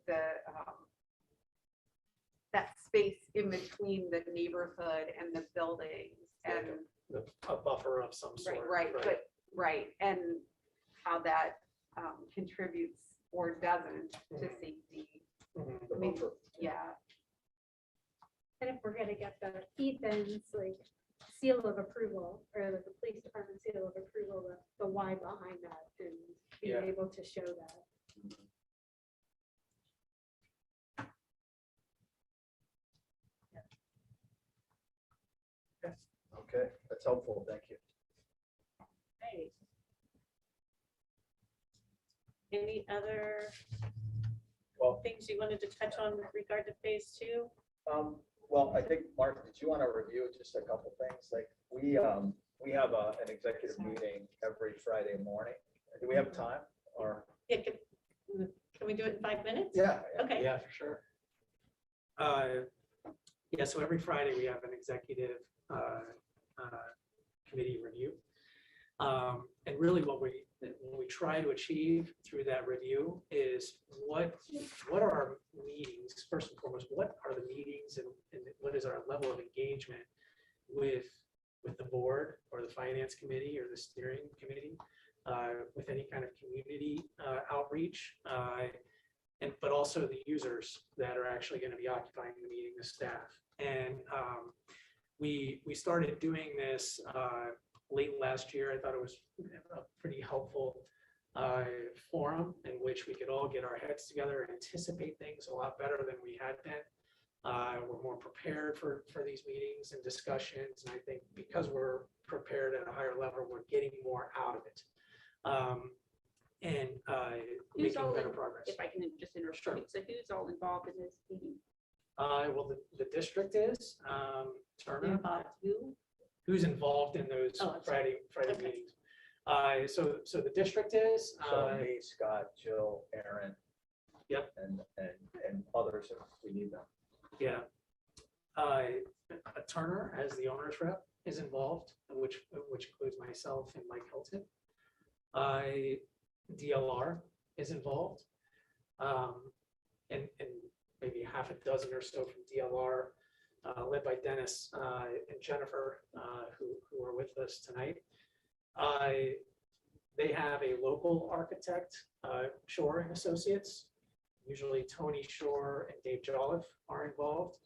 that space in between the neighborhood and the buildings and A buffer of some sort. right, and how that contributes or doesn't to safety. Mhm. The I mean, buffer. yeah, And if we're gonna get the Ethan's like seal of approval, or the police department seal of approval, the why behind that, and being Yeah. able to show that. Okay, that's helpful, thank you. Right. Any other Well, things you wanted to touch on with regard to phase two? well, I think, Mark, did you want to review just a couple things? Like, we have an executive meeting every Friday morning. Do we have time or? Yeah, can we do it in 5 minutes? Yeah. Okay. Yeah, for sure. Yeah, so every Friday we have an executive committee review. And really what we try to achieve through that review is what are our meetings, first and foremost, what are the meetings and what is our level of engagement with the board or the finance committee or the steering committee, with any kind of community outreach, but also the users that are actually going to be occupying the meeting, the staff. And we started doing this late last year. I thought it was a pretty helpful forum in which we could all get our heads together and anticipate things a lot better than we had been. We're more prepared for these meetings and discussions. And I think because we're prepared at a higher level, we're getting more out of it. And Who's making all better in- progress. If I can just interrupt. Sure. So who's all involved in this meeting? Well, the district is, Turner, Involved who? who's involved in those Oh, I'm sorry. Friday Okay. meetings. So the district is, So me, Scott, Jill, Aaron. Yep. And others if we need them. yeah. Turner, as the owner's rep, is involved, which includes myself and Mike Hilton. DLR is involved. And maybe half a dozen or so from DLR, led by Dennis and Jennifer, who are with us tonight. They have a local architect, Shore and Associates. Usually Tony Shore and Dave Jolliffe are involved.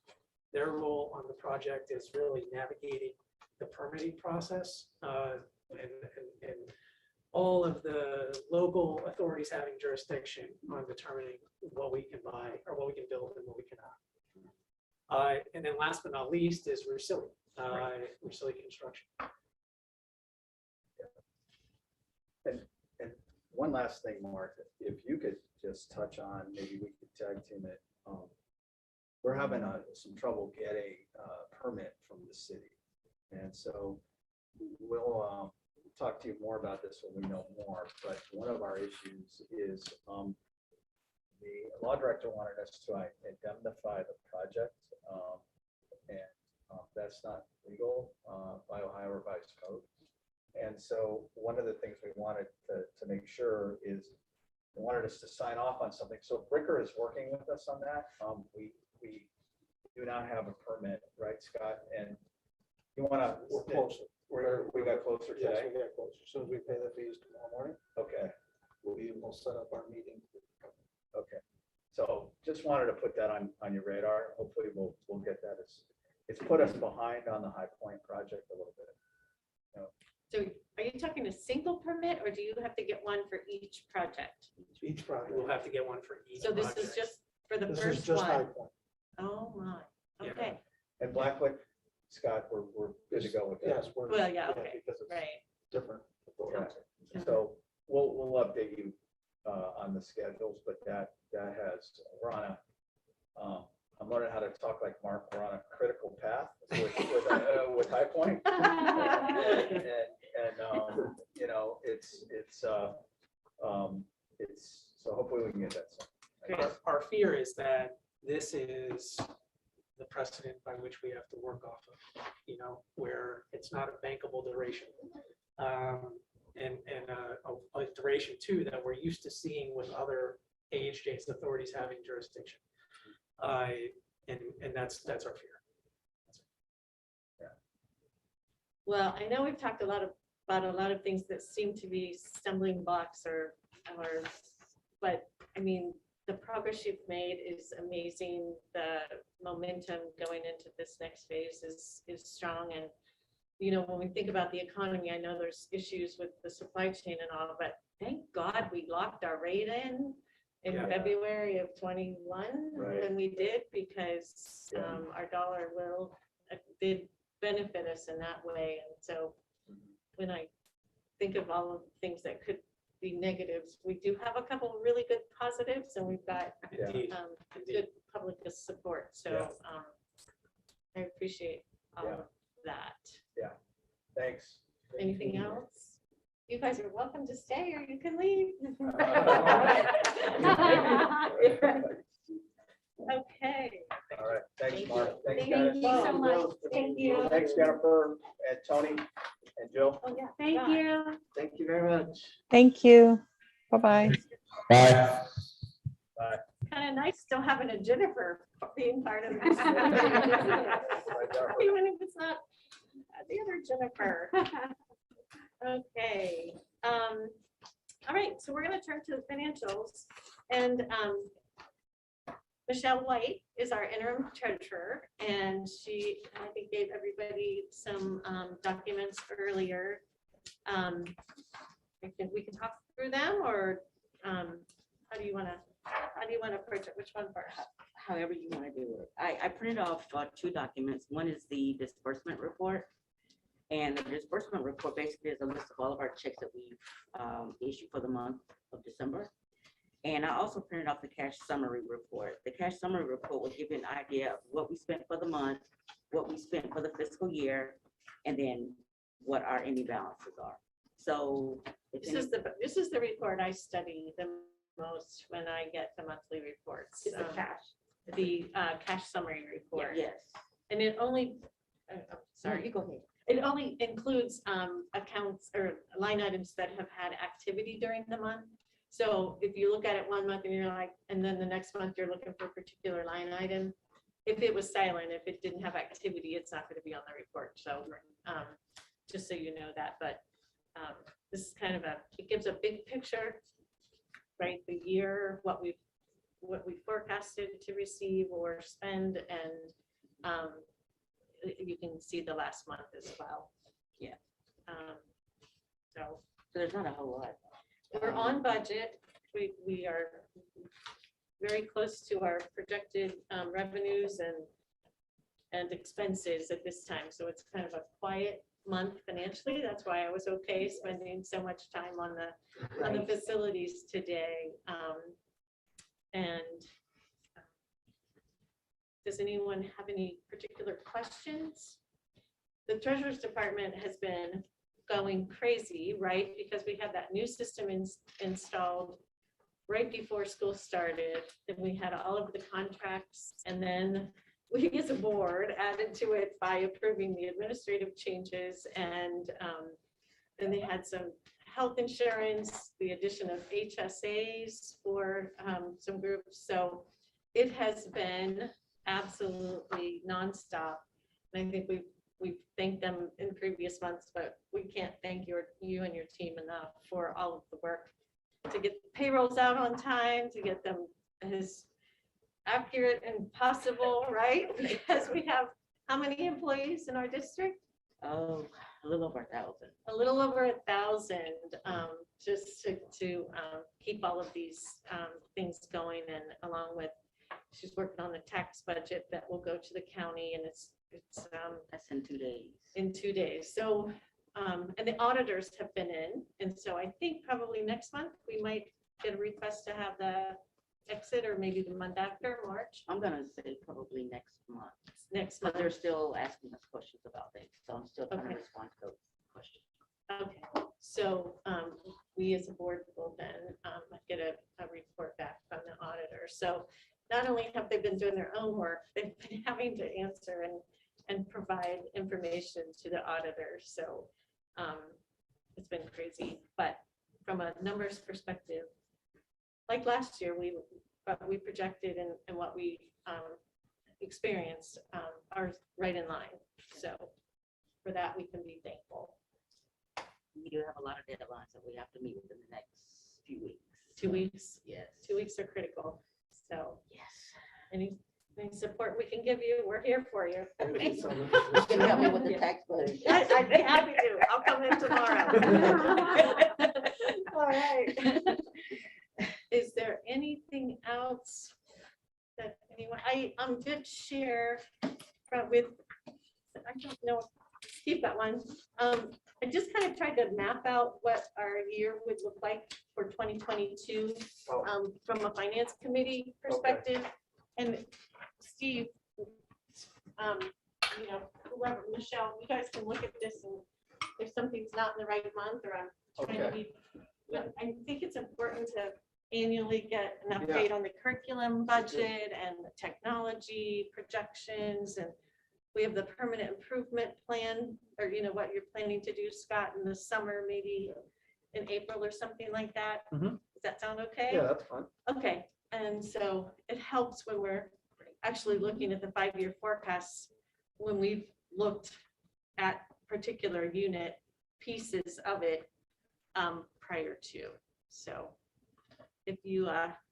Their role on the project is really navigating the permitting process and all of the local authorities having jurisdiction on determining what we can buy or what we can build and what we cannot. And then last but not least is Russilli, Russilli Construction. And one last thing, Mark, if you could just touch on, maybe we could tag team it. We're having some trouble getting a permit from the city. And so we'll talk to you more about this when we know more. But one of our issues is the law director wanted us to indemnify the project. And that's not legal by Ohio revised code. And so one of the things we wanted to make sure is they wanted us to sign off on something. So Bricker is working with us on that. We do not have a permit, right, Scott? And you want to, We're closer. we got closer Yes, today? we get closer. As soon as we pay the fees tomorrow morning, Okay, we'll set up our meeting. okay. So just wanted to put that on your radar. Hopefully we'll get that. It's put us behind on the High Point project a little bit. So are you talking a single permit or do you have to get one for each project? Each project. We'll have to get one for each. So this is project. just for the This is first just High one? Point. Oh, my, Yeah. okay, And Blacklick, Scott, we're good to go with that. Yes, we're. well, yeah, okay, Because it's right. different. authorities. So we'll update you on the schedules, but we're on a, I'm learning how to talk like Mark. We're on a critical path with High Point. And you know, it's so hopefully we can get that. Our fear is that this is the precedent by which we have to work off of, you know, where it's not a bankable duration. And a duration too that we're used to seeing with other AHJ's authorities having jurisdiction. And that's our fear. Well, I know we've talked about a lot of things that seem to be stumbling blocks but I mean, the progress you've made is amazing. The momentum going into this next phase is strong. And, you know, when we think about the economy, I know there's issues with the supply chain and all, but thank God we locked our rate in Yeah. February of 21 Right. when we did, because Yeah. our dollar did benefit us in that way. And so when I think of all of the things that could be negatives, we do have a couple of really good positives, and we've got Indeed. good public support. So Yeah. I appreciate all Yeah. of that. Thanks. Anything else? You guys are welcome to stay or you can leave. Okay. All right, thanks, Thank Mark. you. Thanks, Thank guys. you so much. Thank you. Thanks, Jennifer and Tony and Jill. Oh, yeah. Thank God. you. Thank you very much. Thank you. Bye-bye. Bye. Bye. Kind of nice still having a Jennifer being part of this. Bye, Jennifer. Even if it's not the other Jennifer. Okay. All right, so we're going to turn to the financials, and Michelle White is our interim treasurer, and she, I think, gave everybody some documents earlier. I think we can talk through them, or how do you want to approach it? Which one first? However you want to do it. I printed off two documents. One is the disbursement report. And the disbursement report basically is a list of all of our checks that we've issued for the month of December. And I also printed off the cash summary report. The cash summary report will give you an idea of what we spent for the month, what we spent for the fiscal year, and then what our ending balances are. So This is the report I study the most when I get the monthly reports. it's the cash. The cash summary report. Yes. And it only, Sorry, you go ahead. it only includes accounts or line items that have had activity during the month. So if you look at it one month and you're like, and then the next month you're looking for a particular line item, if it was silent, if it didn't have activity, it's not going to be on the report. So just so you know that, but this is kind of it gives a big picture, right? The year, what we forecasted to receive or spend, and you can see the last month as well. Yeah. So there's not a whole lot. we're on budget. We are very close to our projected revenues and expenses at this time. So it's kind of a quiet month financially. That's why I was okay spending so much time on the facilities today. And does anyone have any particular questions? The Treasurer's Department has been going crazy, right? Because we had that new system installed right before school started. Then we had all of the contracts, and then we as a board added to it by approving the administrative changes. And then they had some health insurance, the addition of HSAs for some groups. So it has been absolutely nonstop. And I think we've thanked them in previous months, but we can't thank you and your team enough for all of the work to get payrolls out on time, to get them as accurate and possible, right? Because we have how many employees in our district? Oh, a little over 1,000. A little over 1,000, just to keep all of these things going, and along with, she's working on the tax budget that will go to the county, and it's That's in 2 days. in 2 days. So, and the auditors have been in, and so I think probably next month we might get a request to have the exit, or maybe the month after, March. I'm gonna say probably next month. Next But month. they're still asking us questions about things, so I'm still trying Okay. to respond to those questions. Okay, so we as a board will then get a report back from the auditor. So not only have they been doing their own work, they've been having to answer and provide information to the auditor. So it's been crazy, but from a numbers perspective, like last year, what we projected and what we experienced are right in line. So for that, we can be thankful. We do have a lot of deadlines that we have to meet within the next few weeks. 2 weeks. Yes. 2 weeks are critical. So Yes. any support we can give you, we're here for you. You can help me with the tax budget. I'd be happy to. I'll come in tomorrow. All right. Is there anything else that anyone, I did share with, I don't know if Steve got one. I just kind of tried to map out what our year would look like for 2022 from a finance committee perspective. And Steve, whoever, Michelle, you guys can look at this, and if something's not in the right month, or I'm trying to be, I think it's important to annually get an update on the curriculum budget and the technology projections. And we have the permanent improvement plan, or what you're planning to do, Scott, in the summer, maybe in April or something like that. Mhm. Does that sound okay? Yeah, that's fine. Okay, and so it helps when we're actually looking at the 5-year forecasts, when we've looked at particular unit pieces of it prior to. So if you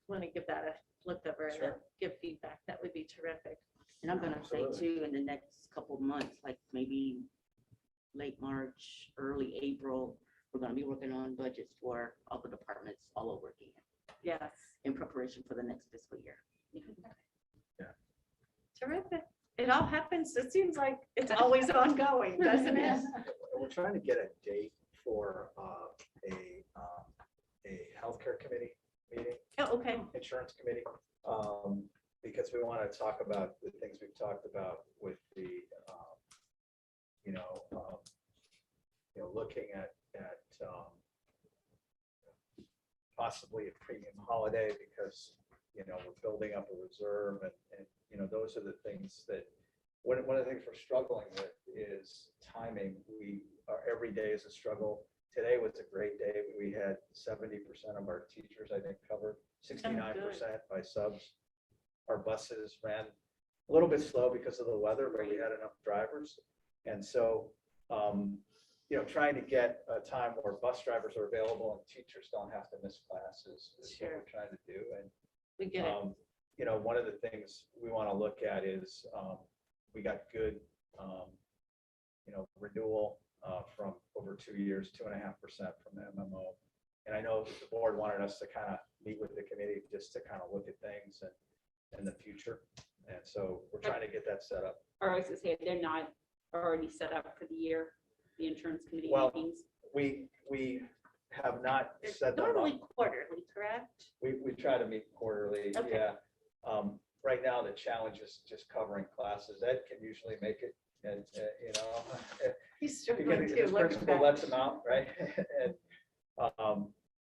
want to give that a look over and then give feedback, that would be terrific. And I'm gonna say too, in the next couple of months, like maybe late March, early April, we're gonna be working on budgets for all the departments all over again Yes. in preparation for the next fiscal year. Terrific. It all happens, it seems like it's always ongoing, doesn't it? We're trying to get a date for a healthcare committee meeting, Oh, okay. insurance committee. Because we want to talk about the things we've talked about with the, looking at possibly a premium holiday because, we're building up a reserve and, those are the things that, one of the things we're struggling with is timing. Every day is a struggle. Today was a great day. We had 70% of our teachers, I think, covered, 69% by subs. Our buses ran a little bit slow because of the weather, but we had enough drivers. And so, trying to get a time where bus drivers are available and teachers don't have to miss classes is what we're trying to do. And, We get it. one of the things we want to look at is we got good, renewal from over 2 years, 2.5% from the MMO. And I know the board wanted us to kind of meet with the committee just to kind of look at things and in the future. And so we're trying to get that set up. Or I was gonna say, they're not already set up for the year, the insurance committee Well, meetings. We have not It's set them normally up. quarterly, correct? We try to meet quarterly, Okay. yeah. Right now, the challenge is just covering classes. Ed can usually make it and, He's Because struggling too. his Look at principal that. lets him out, right? And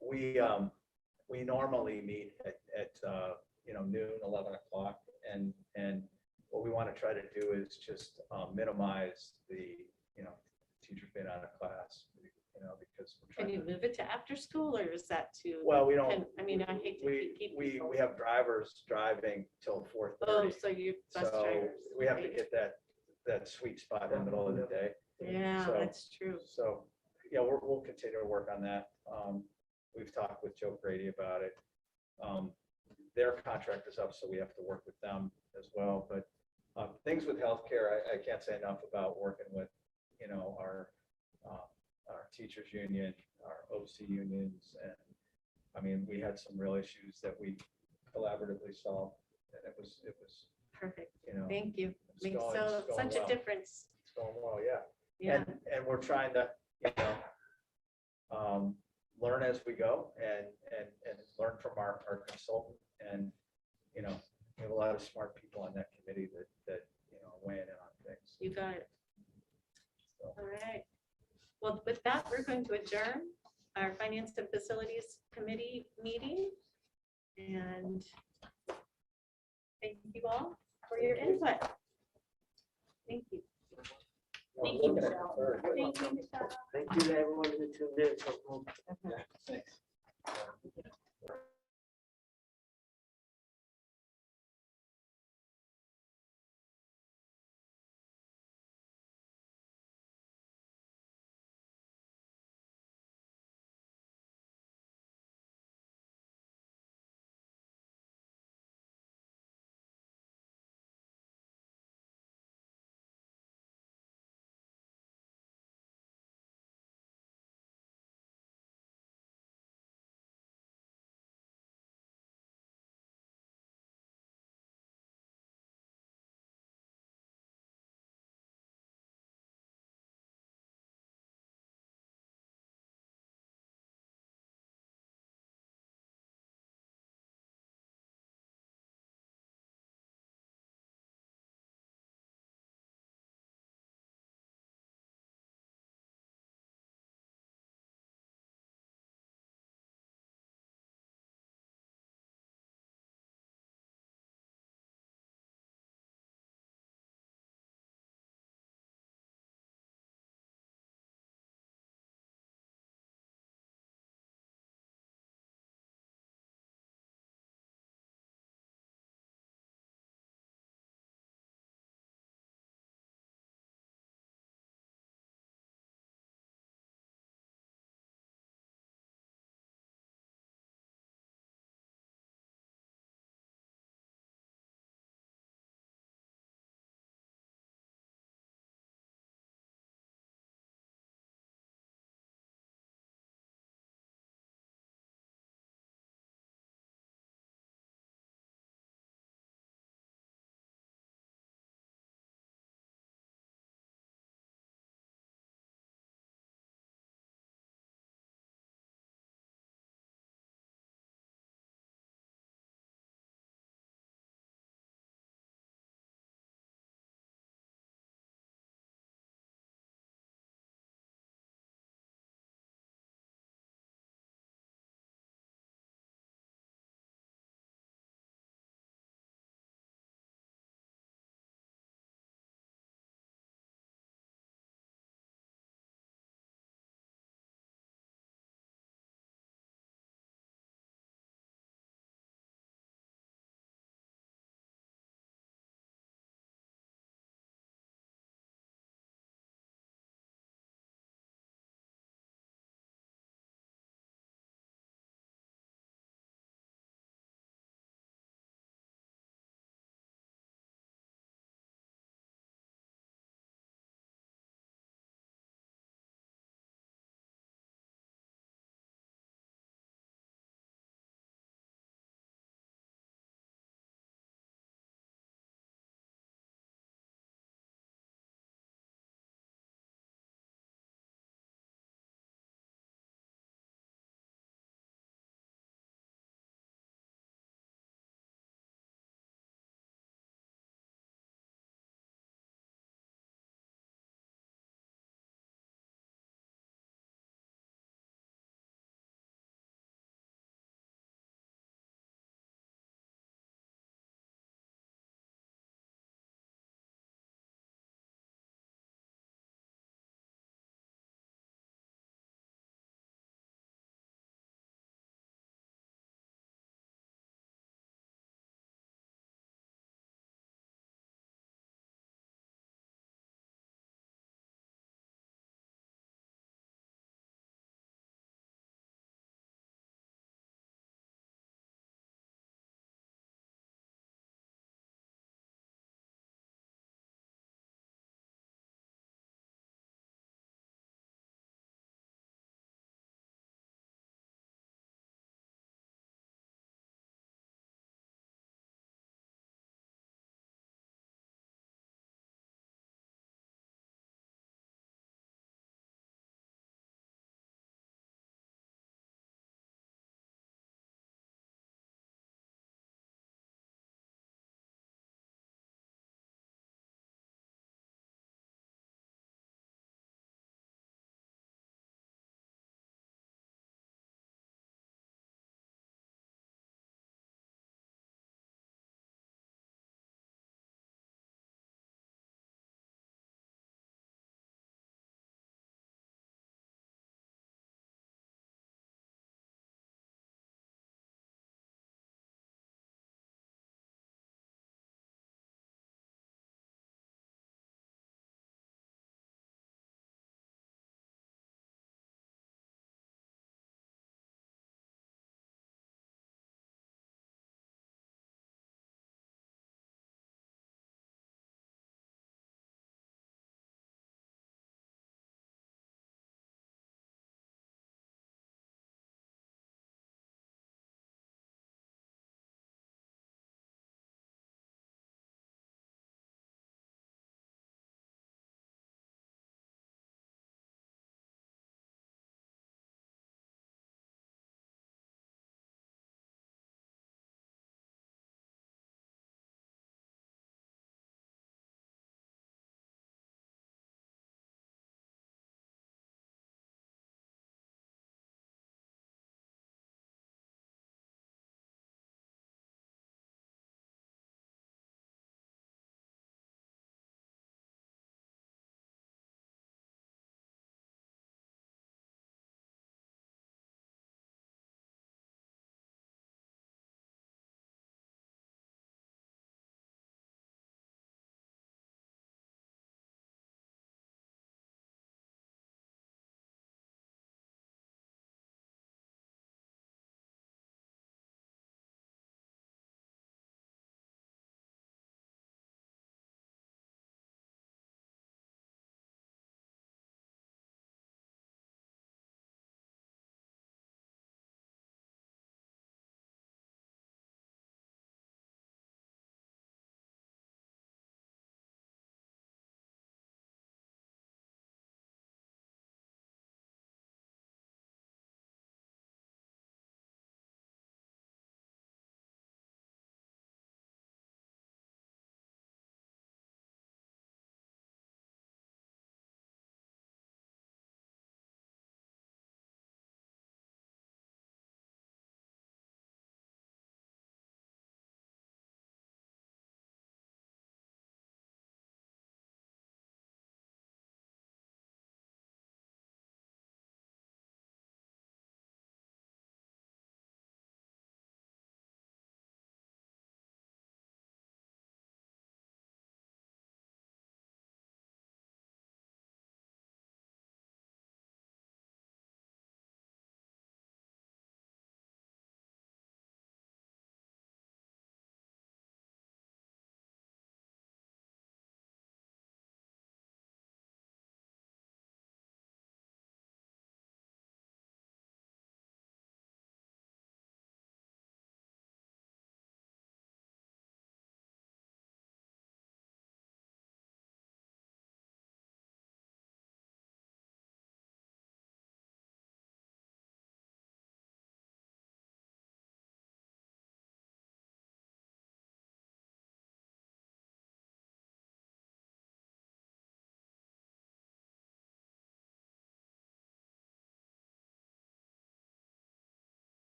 we normally meet at noon, 11 o'clock. And what we want to try to do is just minimize the, teachers being out of class, because we're Can trying you to. move it to after school or is that too? Well, we don't. I mean, I hate to keep We people. have drivers driving till 4:30. Oh, so you bus So drivers. we have to right. get that sweet spot in the middle of the day. Yeah, so- that's true. So, yeah, we'll continue to work on that. We've talked with Joe Grady about it. Their contract is up, so we have to work with them as well. But things with healthcare, I can't say enough about working with, our teachers union, our OC unions. And I mean, we had some real issues that we collaboratively solved. And it was, Perfect. it's Thank you. Makes going- it's going such a well. difference. It's going well, yeah. Yeah. And we're trying to, learn as we go and learn from our consultant. And, we have a lot of smart people on that committee that weigh in on things. You got it. So, All right. Well, with that, we're going to adjourn our Finance and Facilities Committee meeting. And thank you all for your input. Thank you. we're Thank you, looking at Michelle. the third. Thank you, Michelle. Thank you to everyone who tuned in. Yeah, thanks.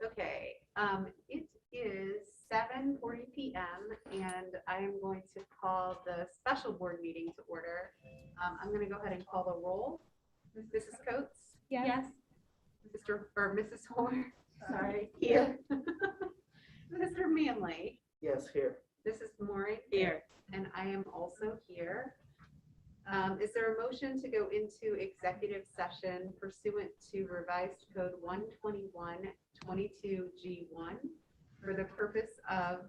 Okay, it is 7:40 PM and I am going to call the special board meeting to order. I'm gonna go ahead and call the roll. Mrs. Coates? Yes. Mrs. Horn, sorry, here. Mr. Manley, Yes, here. Mrs. Mooring, Here. and I am also here. Is there a motion to go into executive session pursuant to revised code 121-22G1 for the purpose of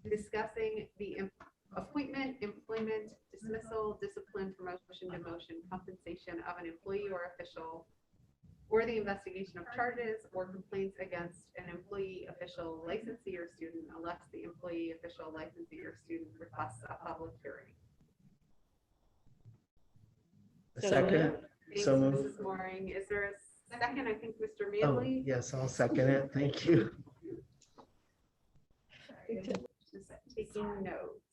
discussing the appointment, employment, dismissal, discipline, promotion, demotion, compensation of an employee or official, or the investigation of charges or complaints against an employee, official, licensee, or student, unless the employee, official, licensee, or student requests a public hearing. Second. Thanks, So moved. Mrs. Mooring. Is there a second? I think Mr. Oh, Manley. yes, I'll second it. Thank you. Just taking notes.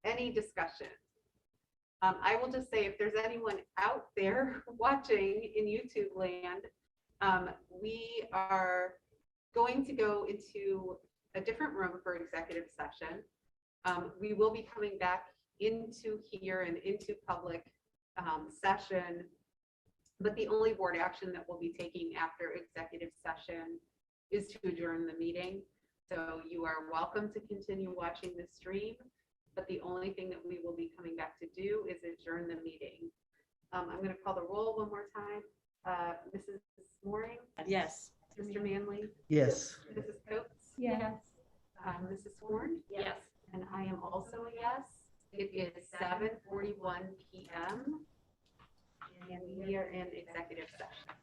Any discussion? I will just say, if there's anyone out there watching in YouTube land, we are going to go into a different room for executive session. We will be coming back into here and into public session, but the only board action that we'll be taking after executive session is to adjourn the meeting. So you are welcome to continue watching the stream, but the only thing that we will be coming back to do is adjourn the meeting. I'm going to call the roll one more time. Mrs. Mooring, Yes. Mr. Manley, Yes. Mrs. Coates, Yes. Mrs. Horn, Yes. and I am also a yes. It is 7:41 PM and we are in executive session.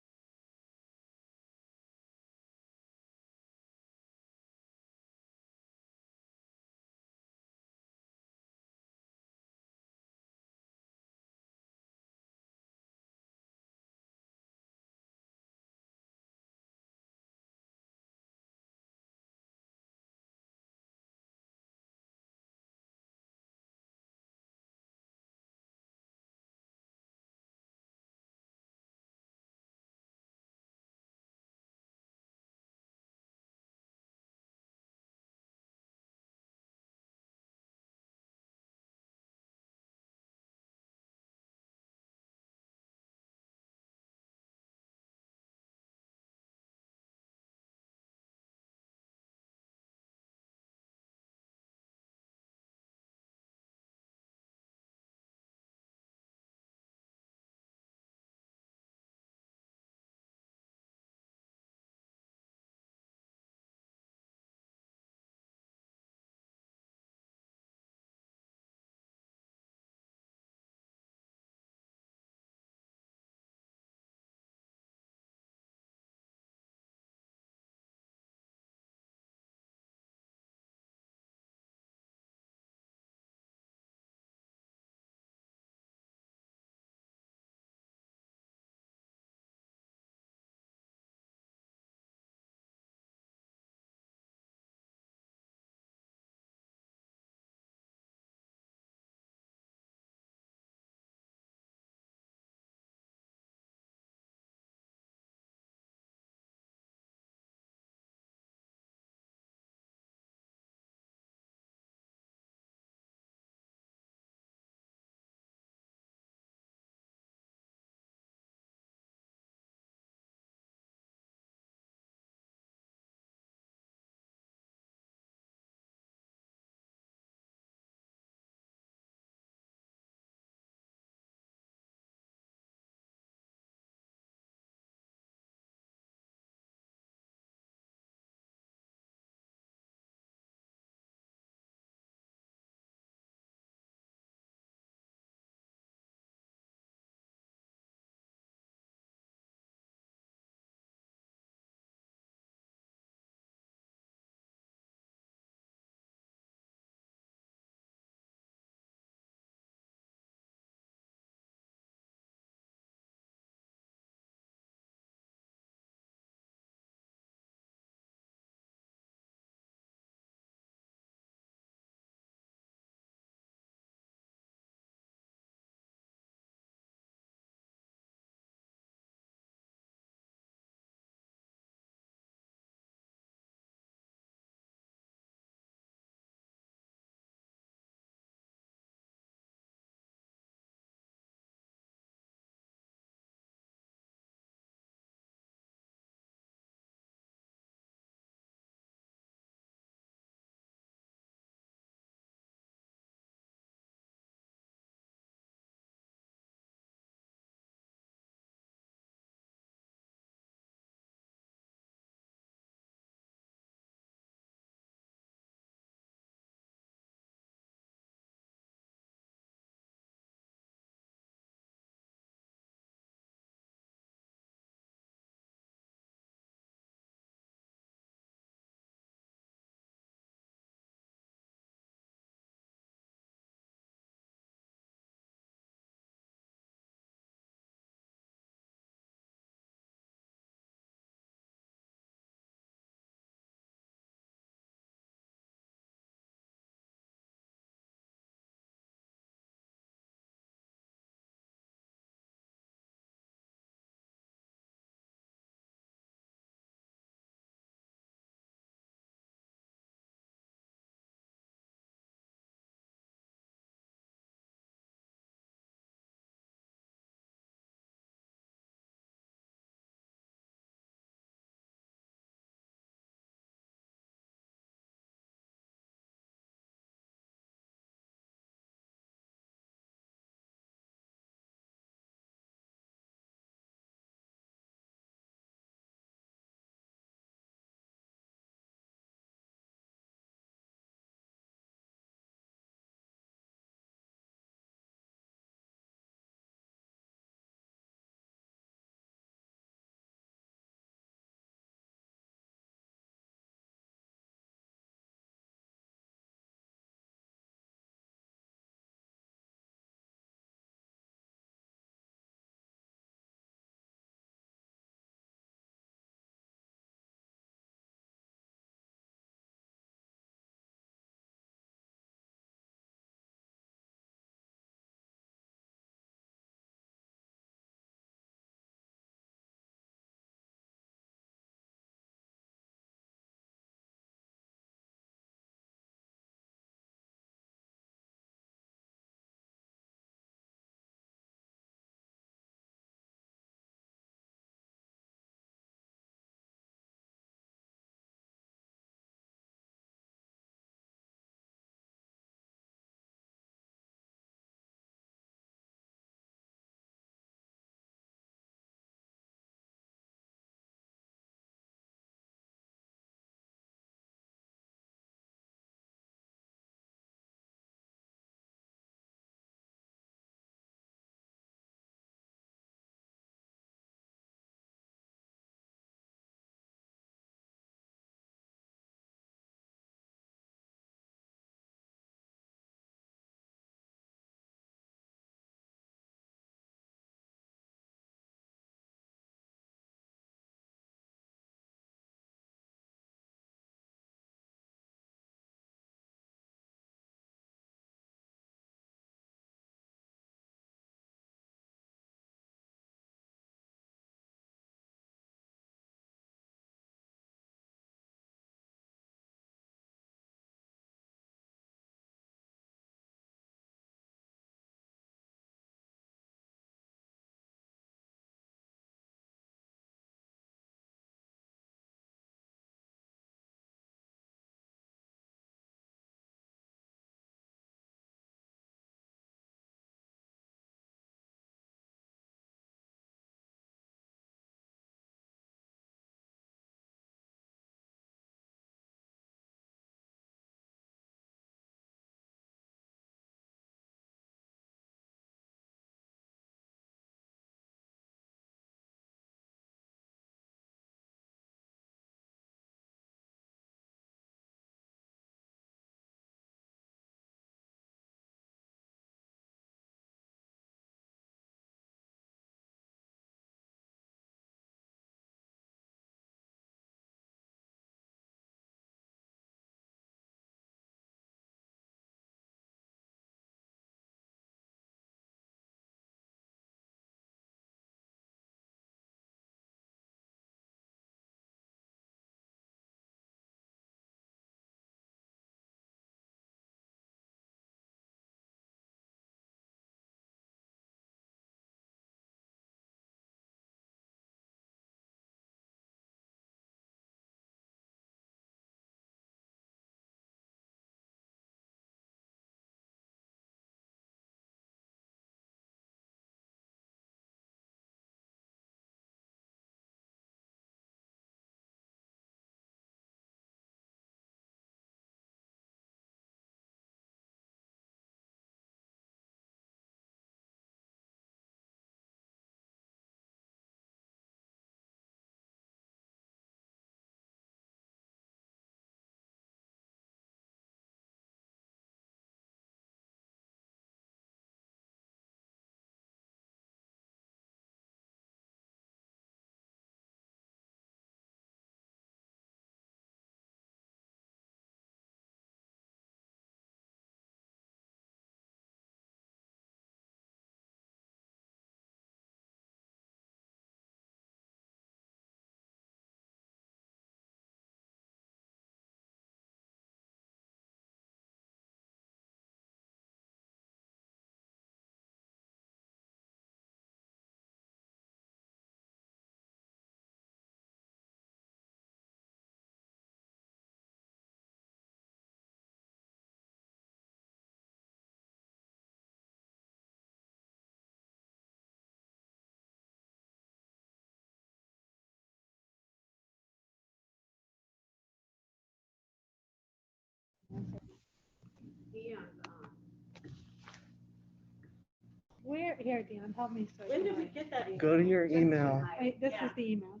Where, here, Dan, help me. So I When can did we write. get that? Go to your email. Wait, this is the email.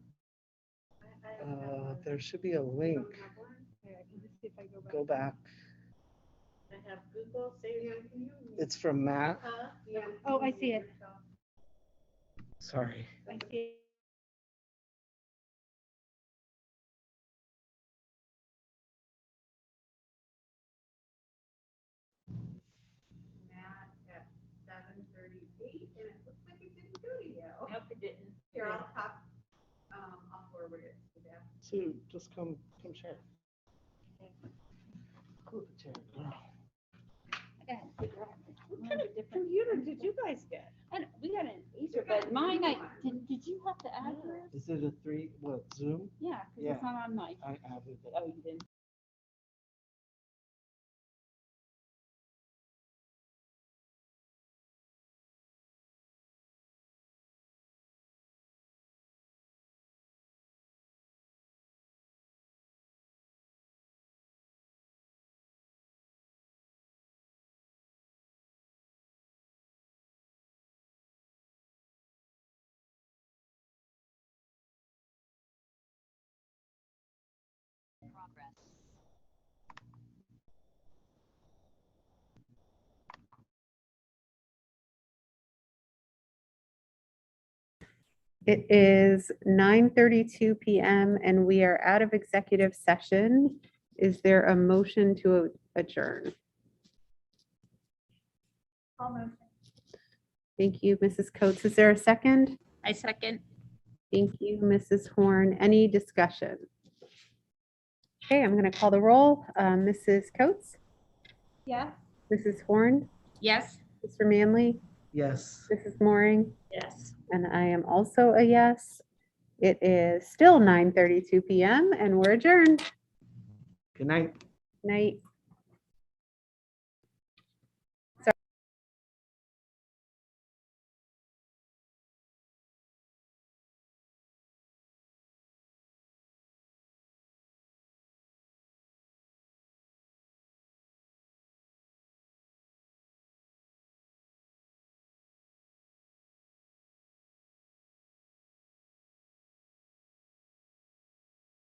There should be a link. Here, let me see if I Go back. I have Google, say your. It's from Matt. Oh, I see it. Sorry. I see it. Matt at 7:38, and it looks like it didn't go to you. Nope, it didn't. Here, I'll talk, I'll forward it to them. Sue, just come share. Cool, chair, girl. What kind of Computer did you guys get? We got an Acer, but mine, did you have to add yours? Is it a Zoom? Yeah, because Yeah. it's not on mine. I added it. Oh, you didn't? It is 9:32 PM and we are out of executive session. Is there a motion to adjourn? Thank you, Mrs. Coates. Is there a second? I second. Thank you, Mrs. Horn. Any discussion? Okay, I'm going to call the roll. Mrs. Coates, Yeah. Mrs. Horn, Yes? Mr. Manley, Yes. Mrs. Mooring, Yes. and I am also a yes. It is still 9:32 PM and we're adjourned. Good night. Night.